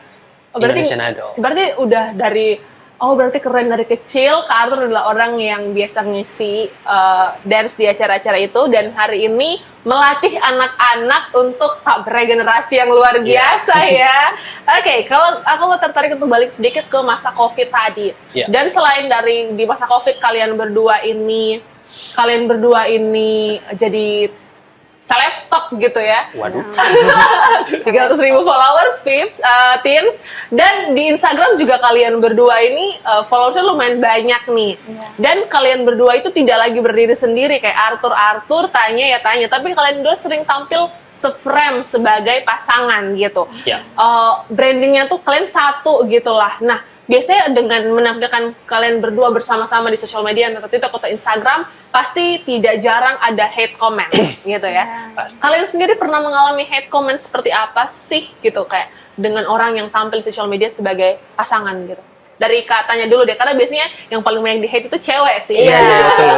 Oh, berarti Indonesian Idol. berarti keren dari kecil. Kak Arthur adalah orang yang biasa ngisi dance di acara-acara itu dan hari ini melatih anak-anak untuk regenerasi yang luar biasa ya. Oke, kalau aku mau tertarik untuk balik sedikit ke masa COVID tadi. Iya. Dan selain dari di masa COVID kalian berdua ini jadi selebtok gitu ya. Waduh. 300.000 followers, Pips, Teens. Dan di Instagram juga kalian berdua ini followersnya lumayan banyak nih. Dan kalian berdua itu tidak lagi berdiri sendiri kayak Arthur tanya, tapi kalian berdua sering tampil se-frame sebagai pasangan gitu. Ya. Brandingnya tuh kalian satu gitu lah. Nah, biasanya dengan menampilkan kalian berdua bersama-sama di sosial media, entah TikTok atau Instagram, pasti tidak jarang ada hate comment gitu ya. Pasti. Kalian sendiri pernah mengalami hate comment seperti apa sih gitu kayak dengan orang yang tampil di sosial media sebagai pasangan gitu? Dari katanya dulu deh, karena biasanya yang paling banyak di hate itu cewek sih. Iya,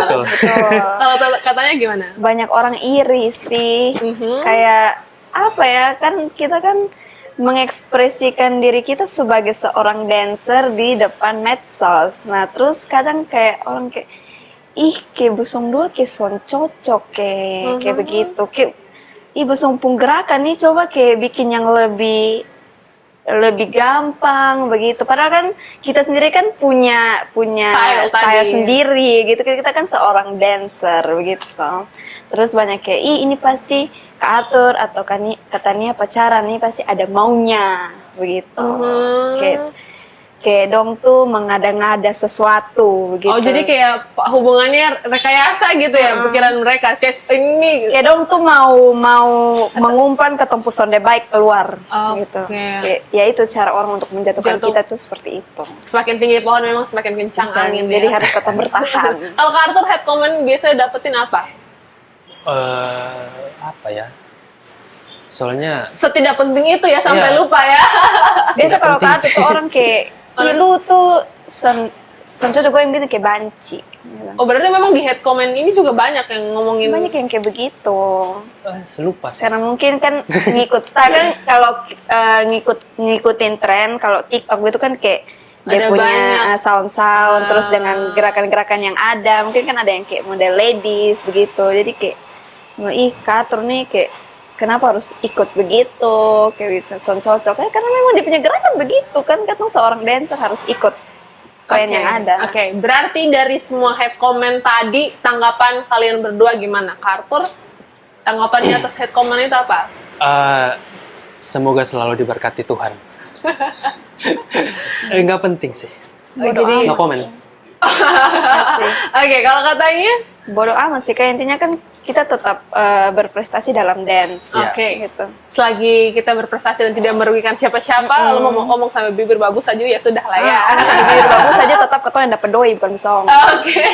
betul. Betul. Kalau katanya gimana? Banyak orang iri sih. Mhm. Kayak apa ya, kan kita kan mengekspresikan diri kita sebagai seorang dancer di depan medsos. Nah, terus kadang kayak orang kayak, ih, kayak Busung Dua kayak son cocok kayak begitu. Kayak, ih, Busung Pung gerakan nih coba kayak bikin yang lebih gampang begitu. Padahal kan kita sendiri kan punya style tadi. sendiri gitu. Kita kan seorang dancer begitu. Terus banyak kayak, ih, ini pasti keatur atau katanya pacaran nih pasti ada maunya begitu. Kayak dong tuh mengada-ngada sesuatu begitu. Oh, jadi kayak hubungannya rekayasa gitu ya pikiran mereka. Kayak ini Kayak dong tuh mau mengumpan ke tempuh sonde baik keluar gitu. Kayak, ya itu cara orang untuk menjatuhkan kita tuh seperti itu. semakin tinggi pohon memang semakin kencang angin Jadi ya. harus tetap bertahan. Kalau Kak Arthur head comment biasanya dapetin apa? Apa ya? Soalnya Setidak penting itu ya sampai Iya. lupa ya. Biasa kalau penting kata tuh orang kayak, "Ih, lu tuh cocok gue yang bilang kayak banci." Oh, berarti memang di head comment ini juga banyak yang ngomongin. Banyak yang kayak begitu. lupa sih. Karena mungkin kan ngikut style kan, kalau ngikutin tren, kalau TikTok itu kan kayak dia Ada punya banyak. sound terus dengan gerakan-gerakan yang ada, mungkin kan ada yang kayak model ladies begitu. Jadi kayak, ih, Katur nih kayak kenapa harus ikut begitu, kayak bisa sound cocok karena memang dia punya gerakan begitu kan seorang dancer harus ikut tren yang ada. Oke, berarti dari semua head comment tadi, tanggapan kalian berdua gimana? Kak Arthur, tanggapannya atas head comment itu apa? Semoga selalu diberkati Tuhan. Nggak penting sih. Bodoh Jadi- No amat comment. sih. Asli. Oke, kalau katanya? Bodoh amat sih, kayak intinya kan kita tetap berprestasi dalam dance. Oke. Gitu. Selagi kita berprestasi dan tidak merugikan siapa-siapa, kalau mau ngomong sampai bibir bagus aja ya sudah lah ya. Sampai bibir bagus saja tetap ketemu yang dapat doi bukan song. Oke.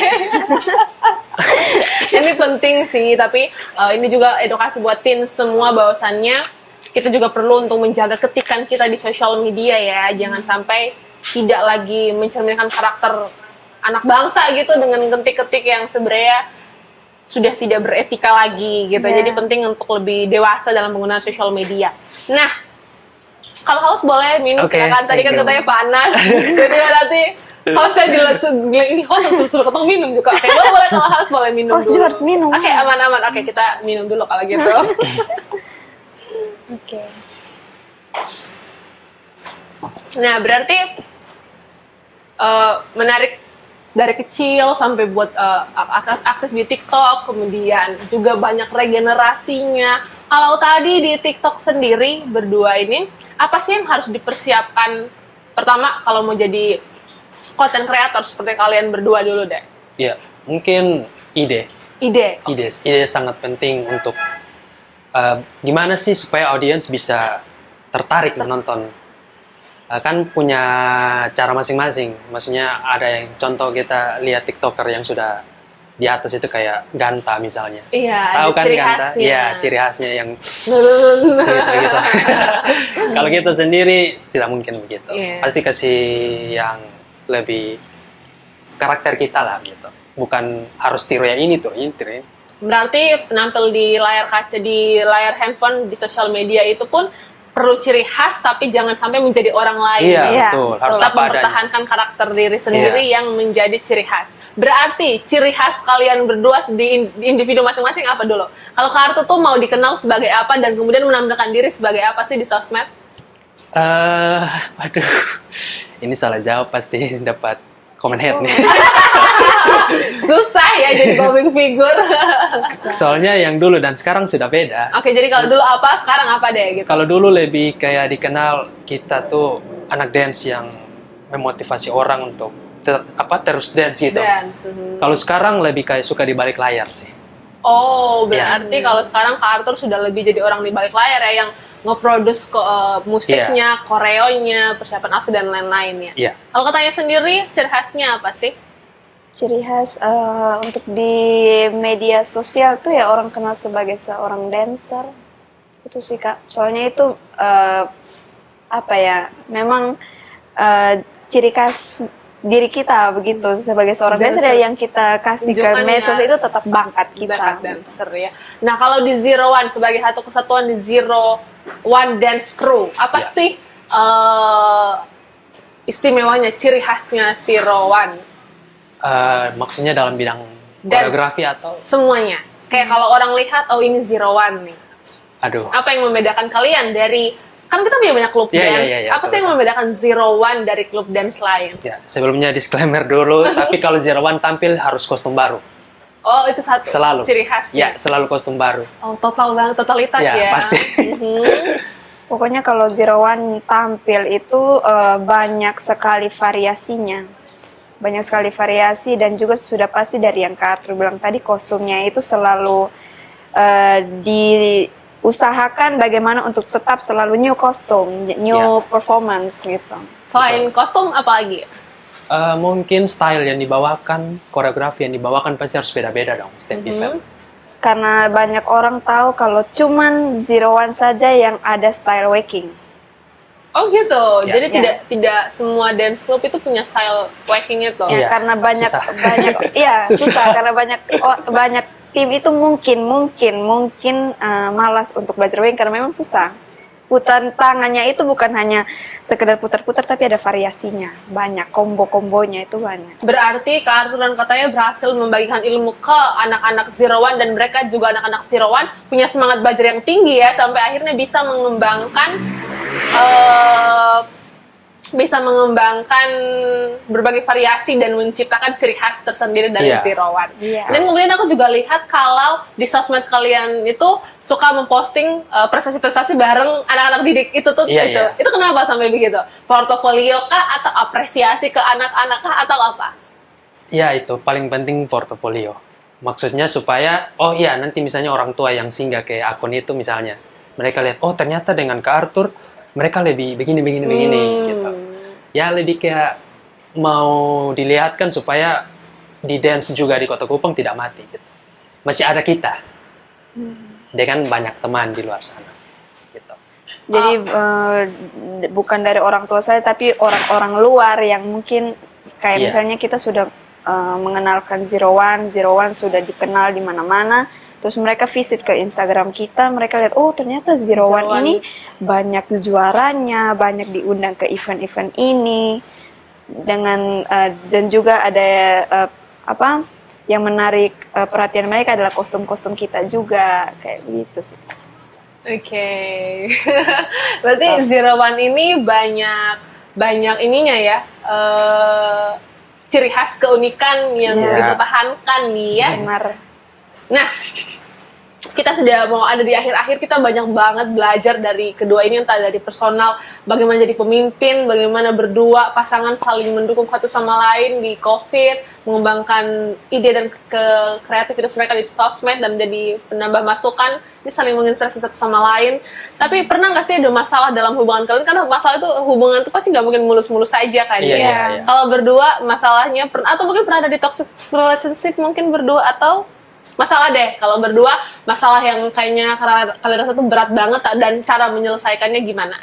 Ini penting sih, tapi ini juga edukasi buat teen semua bahwasannya kita juga perlu untuk menjaga ketikan kita di sosial media ya. Jangan sampai tidak lagi mencerminkan karakter anak bangsa gitu dengan ketik-ketik yang sebenarnya sudah tidak beretika lagi gitu. Ya. Jadi penting untuk lebih dewasa dalam penggunaan sosial media. Nah, kalau haus boleh minum Oke, silakan. Tadi kan thank you. katanya panas. Jadi nanti hostnya ini host suruh ketemu minum juga. Oke, boleh kalau haus boleh minum Host dulu. juga harus minum. Oke, aman-aman. Oke, kita minum dulu kalau gitu. Oke. Nah, berarti menarik dari kecil sampai buat aktif di TikTok, kemudian juga banyak regenerasinya. Kalau tadi di TikTok sendiri berdua ini, apa sih yang harus dipersiapkan? Pertama, kalau mau jadi content creator seperti kalian berdua dulu deh. Ya, mungkin ide sangat penting untuk gimana sih supaya audiens bisa tertarik menonton. Kan punya cara masing-masing. Maksudnya ada yang contoh kita lihat TikToker yang sudah di atas itu kayak Ganta misalnya. Iya, Tahu ada kan ciri Ganta? khasnya. Iya, ciri khasnya yang gitu. Kalau kita sendiri tidak mungkin begitu. Iya. Pasti kasih yang lebih karakter kita lah gitu. Bukan harus tiru yang ini tuh, ini tiru ini. Berarti penampil di layar kaca, di layar handphone, di sosial media itu pun perlu ciri khas, tapi jangan sampai menjadi orang lain. Iya, Iya, betul. Harus Tetap apa adanya. mempertahankan karakter diri sendiri yang menjadi ciri khas. Berarti ciri khas kalian berdua di individu masing-masing apa dulu? Kalau Kak Arthur tuh mau dikenal sebagai apa dan kemudian menampilkan diri sebagai apa sih di sosmed? Waduh, ini salah jawab pasti dapat Common head nih. Susah ya jadi public figure. Soalnya yang dulu dan sekarang sudah beda. Oke, jadi kalau dulu apa, sekarang apa deh gitu. Kalau dulu lebih kayak dikenal kita tuh anak dance yang memotivasi orang untuk terus dance gitu. Dance. Kalau sekarang lebih kayak suka di balik layar sih. Oh, berarti kalau sekarang Kak Arthur sudah lebih jadi orang di balik layar ya, yang nge-produce musiknya, koreonya, persiapan outfit dan lain-lain ya. Iya. Kalau katanya sendiri, ciri khasnya apa sih? Ciri khas untuk di media sosial tuh ya orang kenal sebagai seorang dancer. Itu sih Kak. Soalnya itu apa ya? Memang ciri khas diri kita begitu sebagai seorang dancer yang kita kasih ke medsos itu tetap bakat kita. Bakat dancer ya. Nah, kalau di Zero One sebagai satu kesatuan di Zero One Dance Crew, apa sih istimewanya, ciri khasnya Zero One? Maksudnya dalam bidang Dance. koreografi atau Semuanya. Kayak kalau orang lihat, oh ini Zero One nih. aduh. Apa yang membedakan kalian dari, kan kita punya banyak klub dance. Apa sih yang membedakan Zero One dari klub dance lain? Ya, sebelumnya disclaimer dulu, tapi kalau Zero One tampil harus kostum baru. Oh, itu satu Selalu. ciri khasnya. Ya, selalu kostum baru. Oh, total banget, totalitas Ya, ya. pasti. Pokoknya kalau Zero One tampil itu banyak sekali variasinya. Banyak sekali variasi dan juga sudah pasti dari yang Kak Arthur bilang tadi, kostumnya itu selalu diusahakan bagaimana untuk tetap selalu new kostum, new performance gitu. Selain kostum, apa lagi? Mungkin style yang dibawakan, koreografi yang dibawakan pasti harus beda-beda dong, setiap event. Karena banyak orang tahu kalau cuman Zero One saja yang ada style waking. Oh gitu. Ya. Jadi tidak semua dance club itu punya style wackingnya tuh. Ya, Iya, karena banyak susah. iya susah karena banyak tim itu mungkin malas untuk belajar waking karena memang susah. Putar tangannya itu bukan hanya sekedar putar-putar tapi ada variasinya, banyak kombo-kombonya itu banyak. Berarti Kak Arthur dan katanya berhasil membagikan ilmu ke anak-anak Zero One dan mereka juga anak-anak Zero One punya semangat belajar yang tinggi ya sampai akhirnya bisa mengembangkan berbagai variasi dan menciptakan ciri khas tersendiri dari Zero One. Dan kemudian aku juga lihat kalau di sosmed kalian itu suka memposting prestasi-prestasi bareng anak-anak didik itu tuh. Itu kenapa sampai begitu? Portofolio kah atau apresiasi ke anak-anak kah atau apa? Ya, itu paling penting portofolio. Maksudnya supaya, nanti misalnya orang tua yang singgah ke akun itu misalnya, mereka lihat, oh ternyata dengan Kak Arthur mereka lebih begini gitu. Ya lebih kayak mau dilihatkan supaya di dance juga di Kota Kupang tidak mati gitu. Masih ada kita dengan banyak teman di luar sana gitu. Jadi bukan dari orang tua saya tapi orang-orang luar yang mungkin kayak misalnya kita sudah mengenalkan Zero One sudah dikenal di mana-mana. Terus mereka visit ke Instagram kita, mereka lihat, oh ternyata Zero One ini banyak juaranya, banyak diundang ke event-event ini, dan juga ada yang menarik perhatian mereka adalah kostum-kostum kita juga, kayak gitu sih. Oke. Berarti Zero One ini banyak ininya ya, ciri khas keunikan yang dipertahankan nih ya. Benar. Nah, kita sudah mau ada di akhir-akhir, kita banyak banget belajar dari kedua ini, entah dari personal, bagaimana jadi pemimpin, bagaimana berdua pasangan saling mendukung satu sama lain di COVID, mengembangkan ide dan kreativitas mereka di sosmed dan jadi penambah masukan, ini saling menginspirasi satu sama lain. Tapi pernah nggak sih ada masalah dalam hubungan kalian? Karena masalah itu, hubungan itu pasti nggak mungkin mulus-mulus saja kan ya. Kalau berdua masalahnya, atau mungkin pernah ada di toxic relationship mungkin berdua, atau masalah deh, kalau berdua masalah yang kayaknya kalian rasa tuh berat banget dan cara menyelesaikannya gimana?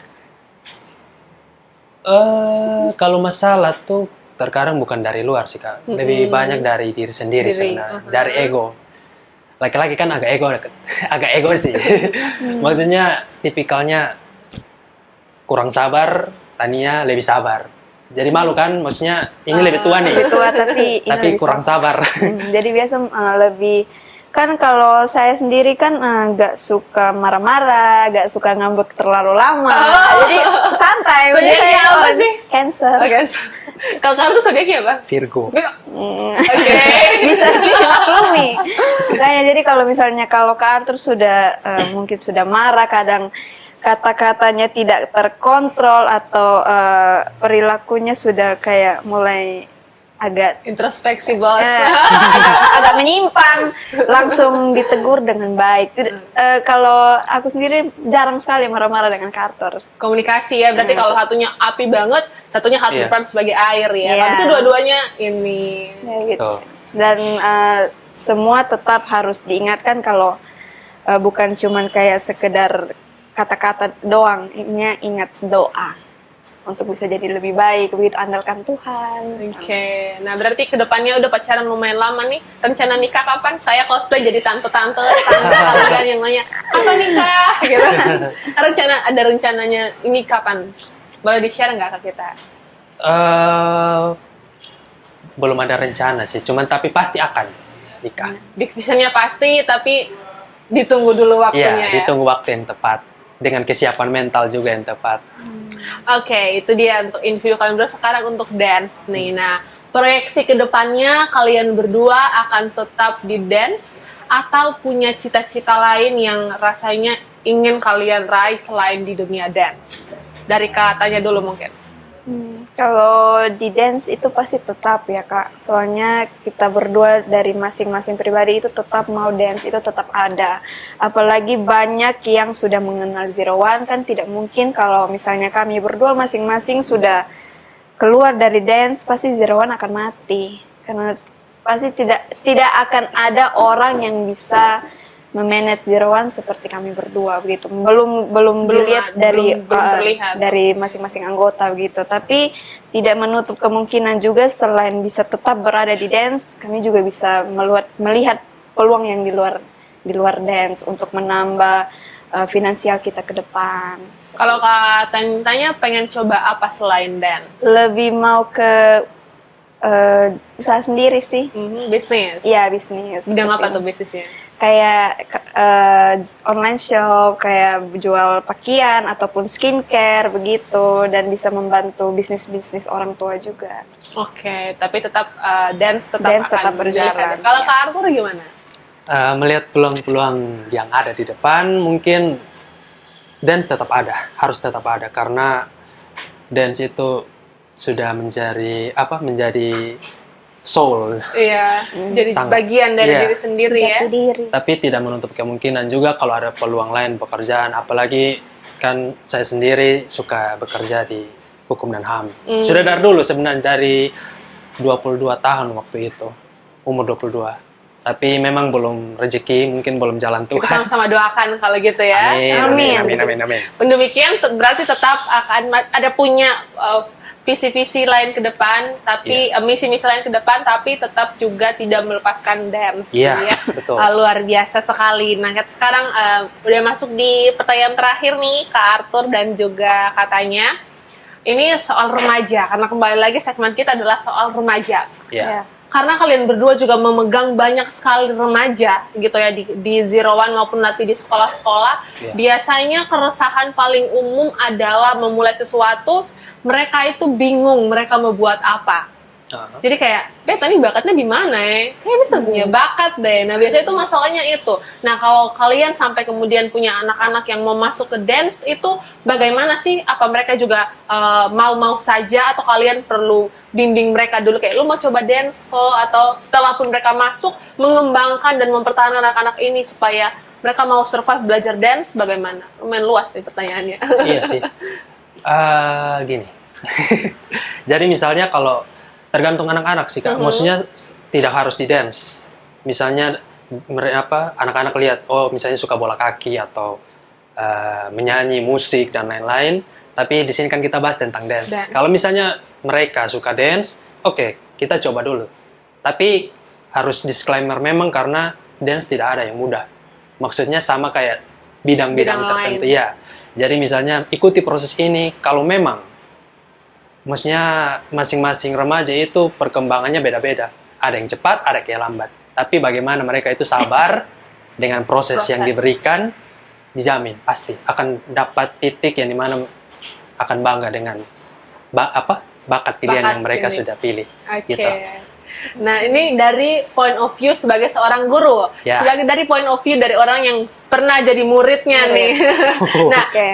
Kalau masalah tuh terkadang bukan dari luar sih Kak, lebih banyak dari diri sendiri sebenarnya, dari ego. Laki-laki kan agak ego sih. Maksudnya tipikalnya kurang sabar, Tania lebih sabar. Jadi malu kan, maksudnya ini lebih tua nih. Lebih tua tapi kurang sabar. Jadi biasa lebih Kan kalau saya sendiri kan nggak suka marah-marah, nggak suka ngambek terlalu lama, jadi santai. Zodiaknya Saya apa orang sih? Cancer. Oke. Kalau kamu zodiaknya apa? Virgo. Oke. Bisa dimaklumi. Makanya jadi kalau misalnya kalau Kak Arthur sudah mungkin sudah marah, kadang kata-katanya tidak terkontrol atau perilakunya sudah kayak mulai agak Introspeksi bos. agak menyimpang, langsung ditegur dengan baik. Kalau aku sendiri jarang sekali marah-marah dengan Kak Arthur. Komunikasi ya, berarti kalau satunya api banget, satunya harus Iya. berperan sebagai air ya. Iya. Kalau bisa dua-duanya ini. Ya, gitu. Betul. Dan semua tetap harus diingatkan kalau bukan cuman kayak sekedar kata-kata doang, ingat doa untuk bisa jadi lebih baik, begitu andalkan Tuhan. Oke, nah berarti kedepannya udah pacaran lumayan lama nih. Rencana nikah kapan? Saya cosplay jadi tante-tante, tante kalian yang nanya kapan nikah, gitu. Ada rencananya ini kapan? Boleh di-share nggak ke kita? Belum ada rencana sih, cuman tapi pasti akan nikah. Big visionnya pasti, tapi ditunggu dulu waktunya Iya, ya. ditunggu waktu yang tepat dengan kesiapan mental juga yang tepat. Oke, itu dia untuk individu kalian berdua. Sekarang untuk dance nih. Nah, proyeksi ke depannya kalian berdua akan tetap di dance atau punya cita-cita lain yang rasanya ingin kalian raih selain di dunia dance? Dari katanya dulu mungkin. Kalau di dance itu pasti tetap ya Kak, soalnya kita berdua dari masing-masing pribadi itu tetap mau dance, itu tetap ada. Apalagi banyak yang sudah mengenal Zero One, kan tidak mungkin kalau misalnya kami berdua masing-masing sudah keluar dari dance, pasti Zero One akan mati. Karena pasti tidak akan ada orang yang bisa memanage Zero One seperti kami berdua begitu. Belum dilihat belum terlihat. dari masing-masing anggota begitu. Tapi tidak menutup kemungkinan juga selain bisa tetap berada di dance, kami juga bisa melihat peluang yang di luar dance untuk menambah finansial kita ke depan. Kalau Kak tanya pengen coba apa selain dance? Lebih mau ke usaha sendiri sih. Bisnis? Iya, bisnis. Bidang apa tuh bisnisnya? Kayak online shop, kayak jual pakaian ataupun skincare begitu, dan bisa membantu bisnis-bisnis orang tua juga. Oke, tapi tetap dance tetap Dance akan tetap berjalan, dilihat. Kalau ya. Kak Arthur gimana? Melihat peluang-peluang yang ada di depan, mungkin dance tetap ada, harus tetap ada karena dance itu sudah menjadi soul. Iya, jadi Sangat. bagian dari Iya. diri sendiri ya. Jati diri. Tapi tidak menutup kemungkinan juga kalau ada peluang lain pekerjaan, apalagi kan saya sendiri suka bekerja di hukum dan HAM. Sudah dari dulu sebenarnya, dari 22 tahun waktu itu, umur 22. Tapi memang belum rezeki, mungkin belum jalan Kita Tuhan. sama-sama doakan kalau gitu ya. Amin. Demikian berarti tetap akan ada punya visi-visi lain ke depan, tapi misi-misi lain ke depan, tapi tetap juga tidak melepaskan dance. Iya, ya. betul. Luar biasa sekali. Nah, sekarang udah masuk di pertanyaan terakhir nih, Kak Arthur dan juga katanya. Ini soal remaja, karena kembali lagi segmen kita adalah soal remaja. Iya. Karena kalian berdua juga memegang banyak sekali remaja gitu ya di Zero One maupun nanti di sekolah-sekolah. Iya. Biasanya keresahan paling umum adalah memulai sesuatu, mereka itu bingung mereka mau buat apa. Jadi kayak, tadi bakatnya di mana ya? Kayak bisa punya bakat deh. Nah, biasanya itu masalahnya itu. Nah, kalau kalian sampai kemudian punya anak-anak yang mau masuk ke dance, itu bagaimana sih? Apa mereka juga mau-mau saja? Atau kalian perlu bimbing mereka dulu? Kayak, lu mau coba dance kok? Atau setelah pun mereka masuk, mengembangkan dan mempertahankan anak-anak ini supaya mereka mau survive belajar dance, bagaimana? Lumayan luas nih pertanyaannya. Iya sih. Gini. Jadi misalnya kalau tergantung anak-anak sih Kak. Maksudnya tidak harus di dance. Misalnya anak-anak lihat misalnya suka bola kaki atau menyanyi, musik dan lain-lain. Tapi di sini kan kita bahas tentang dance. Kalau misalnya mereka suka dance, oke, kita coba dulu. Tapi harus disclaimer memang karena dance tidak ada yang mudah. Maksudnya sama kayak bidang-bidang tertentu ya. Jadi misalnya ikuti proses ini kalau memang maksudnya masing-masing remaja itu perkembangannya beda-beda. Ada yang cepat, ada yang lambat. Tapi bagaimana mereka itu sabar dengan proses yang Proses. diberikan, dijamin pasti akan dapat titik yang dimana akan bangga dengan bakat pilihan Bakat yang mereka ini. sudah pilih. Oke. Gitu. Nah, ini dari point of view sebagai seorang guru. Ya. Sebagai dari point of view dari orang yang pernah jadi muridnya Murid. nih. Nah, Oke.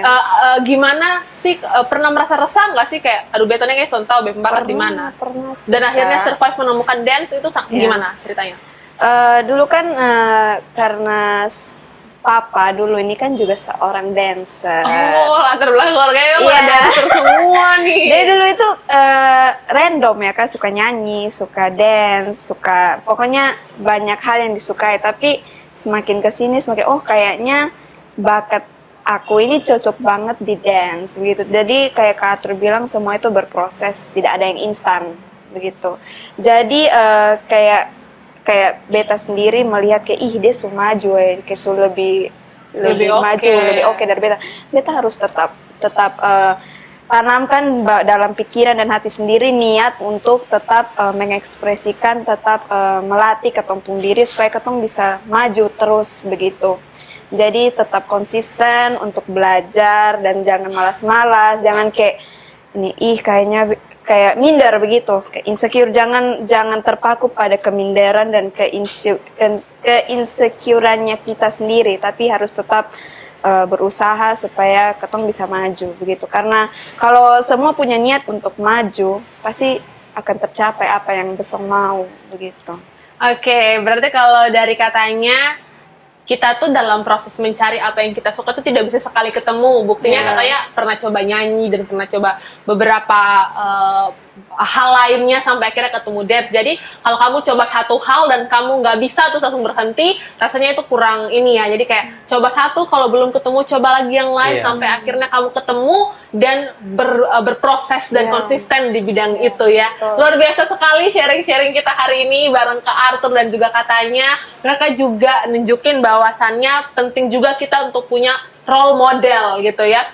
gimana sih pernah merasa resah nggak sih kayak aduh betanya kayak sontau bakat di mana? Pernah sih, Dan akhirnya Kak. survive menemukan dance itu Iya. gimana ceritanya? Dulu kan karena papa dulu ini kan juga seorang dancer. Oh, latar belakang keluarganya mah Iya. dancer semua nih. Dia dulu itu random ya Kak, suka nyanyi, suka dance, suka pokoknya banyak hal yang disukai. Tapi semakin kesini semakin kayaknya bakat aku ini cocok banget di dance begitu. Jadi kayak Kak Arthur bilang semua itu berproses, tidak ada yang instan begitu. Jadi kayak beta sendiri melihat kayak dia sudah maju kayak sudah lebih Lebih maju, oke. lebih oke dari beta. Beta harus tetap tanamkan dalam pikiran dan hati sendiri niat untuk tetap mengekspresikan, tetap melatih ketempung diri supaya ketong bisa maju terus begitu. Jadi tetap konsisten untuk belajar dan jangan malas-malas, jangan kayak ini kayaknya kayak minder begitu, kayak insecure, jangan terpaku pada keminderan dan keinsecurannya kita sendiri, tapi harus tetap berusaha supaya ketong bisa maju begitu. Karena kalau semua punya niat untuk maju, pasti akan tercapai apa yang besok mau begitu. Oke, berarti kalau dari katanya kita tuh dalam proses mencari apa yang kita suka tuh tidak bisa sekali ketemu. Buktinya Iya. katanya pernah coba nyanyi dan pernah coba beberapa hal lainnya sampai akhirnya ketemu dance. Jadi kalau kamu coba satu hal dan kamu nggak bisa terus langsung berhenti, rasanya itu kurang ini ya. Jadi kayak coba satu, kalau belum ketemu coba lagi yang lain Iya. sampai akhirnya kamu ketemu dan berproses dan Iya. konsisten di bidang itu ya. Betul. Luar biasa sekali sharing-sharing kita hari ini bareng Kak Arthur dan juga katanya mereka juga nunjukin bahwasannya penting juga kita untuk punya role model gitu ya.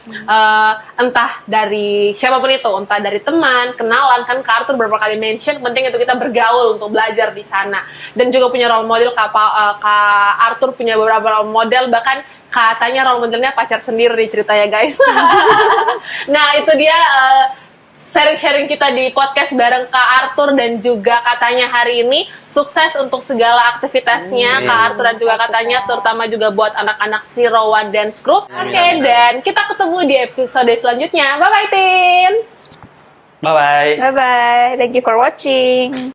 Entah dari siapapun itu, entah dari teman, kenalan, kan Kak Arthur beberapa kali mention penting itu kita bergaul untuk belajar di sana. Dan juga punya role model, Kak Arthur punya beberapa role model, bahkan katanya role modelnya pacar sendiri nih ceritanya guys. Nah itu dia sharing-sharing kita di podcast bareng Kak Arthur dan juga katanya hari ini sukses untuk segala aktivitasnya Kak Arthur dan juga Makasih, katanya Kak. terutama juga buat anak-anak Zero One Dance Group. Amin, Oke, amin. dan kita ketemu di episode selanjutnya. Bye bye Tin. Bye bye. Bye bye, thank you for watching.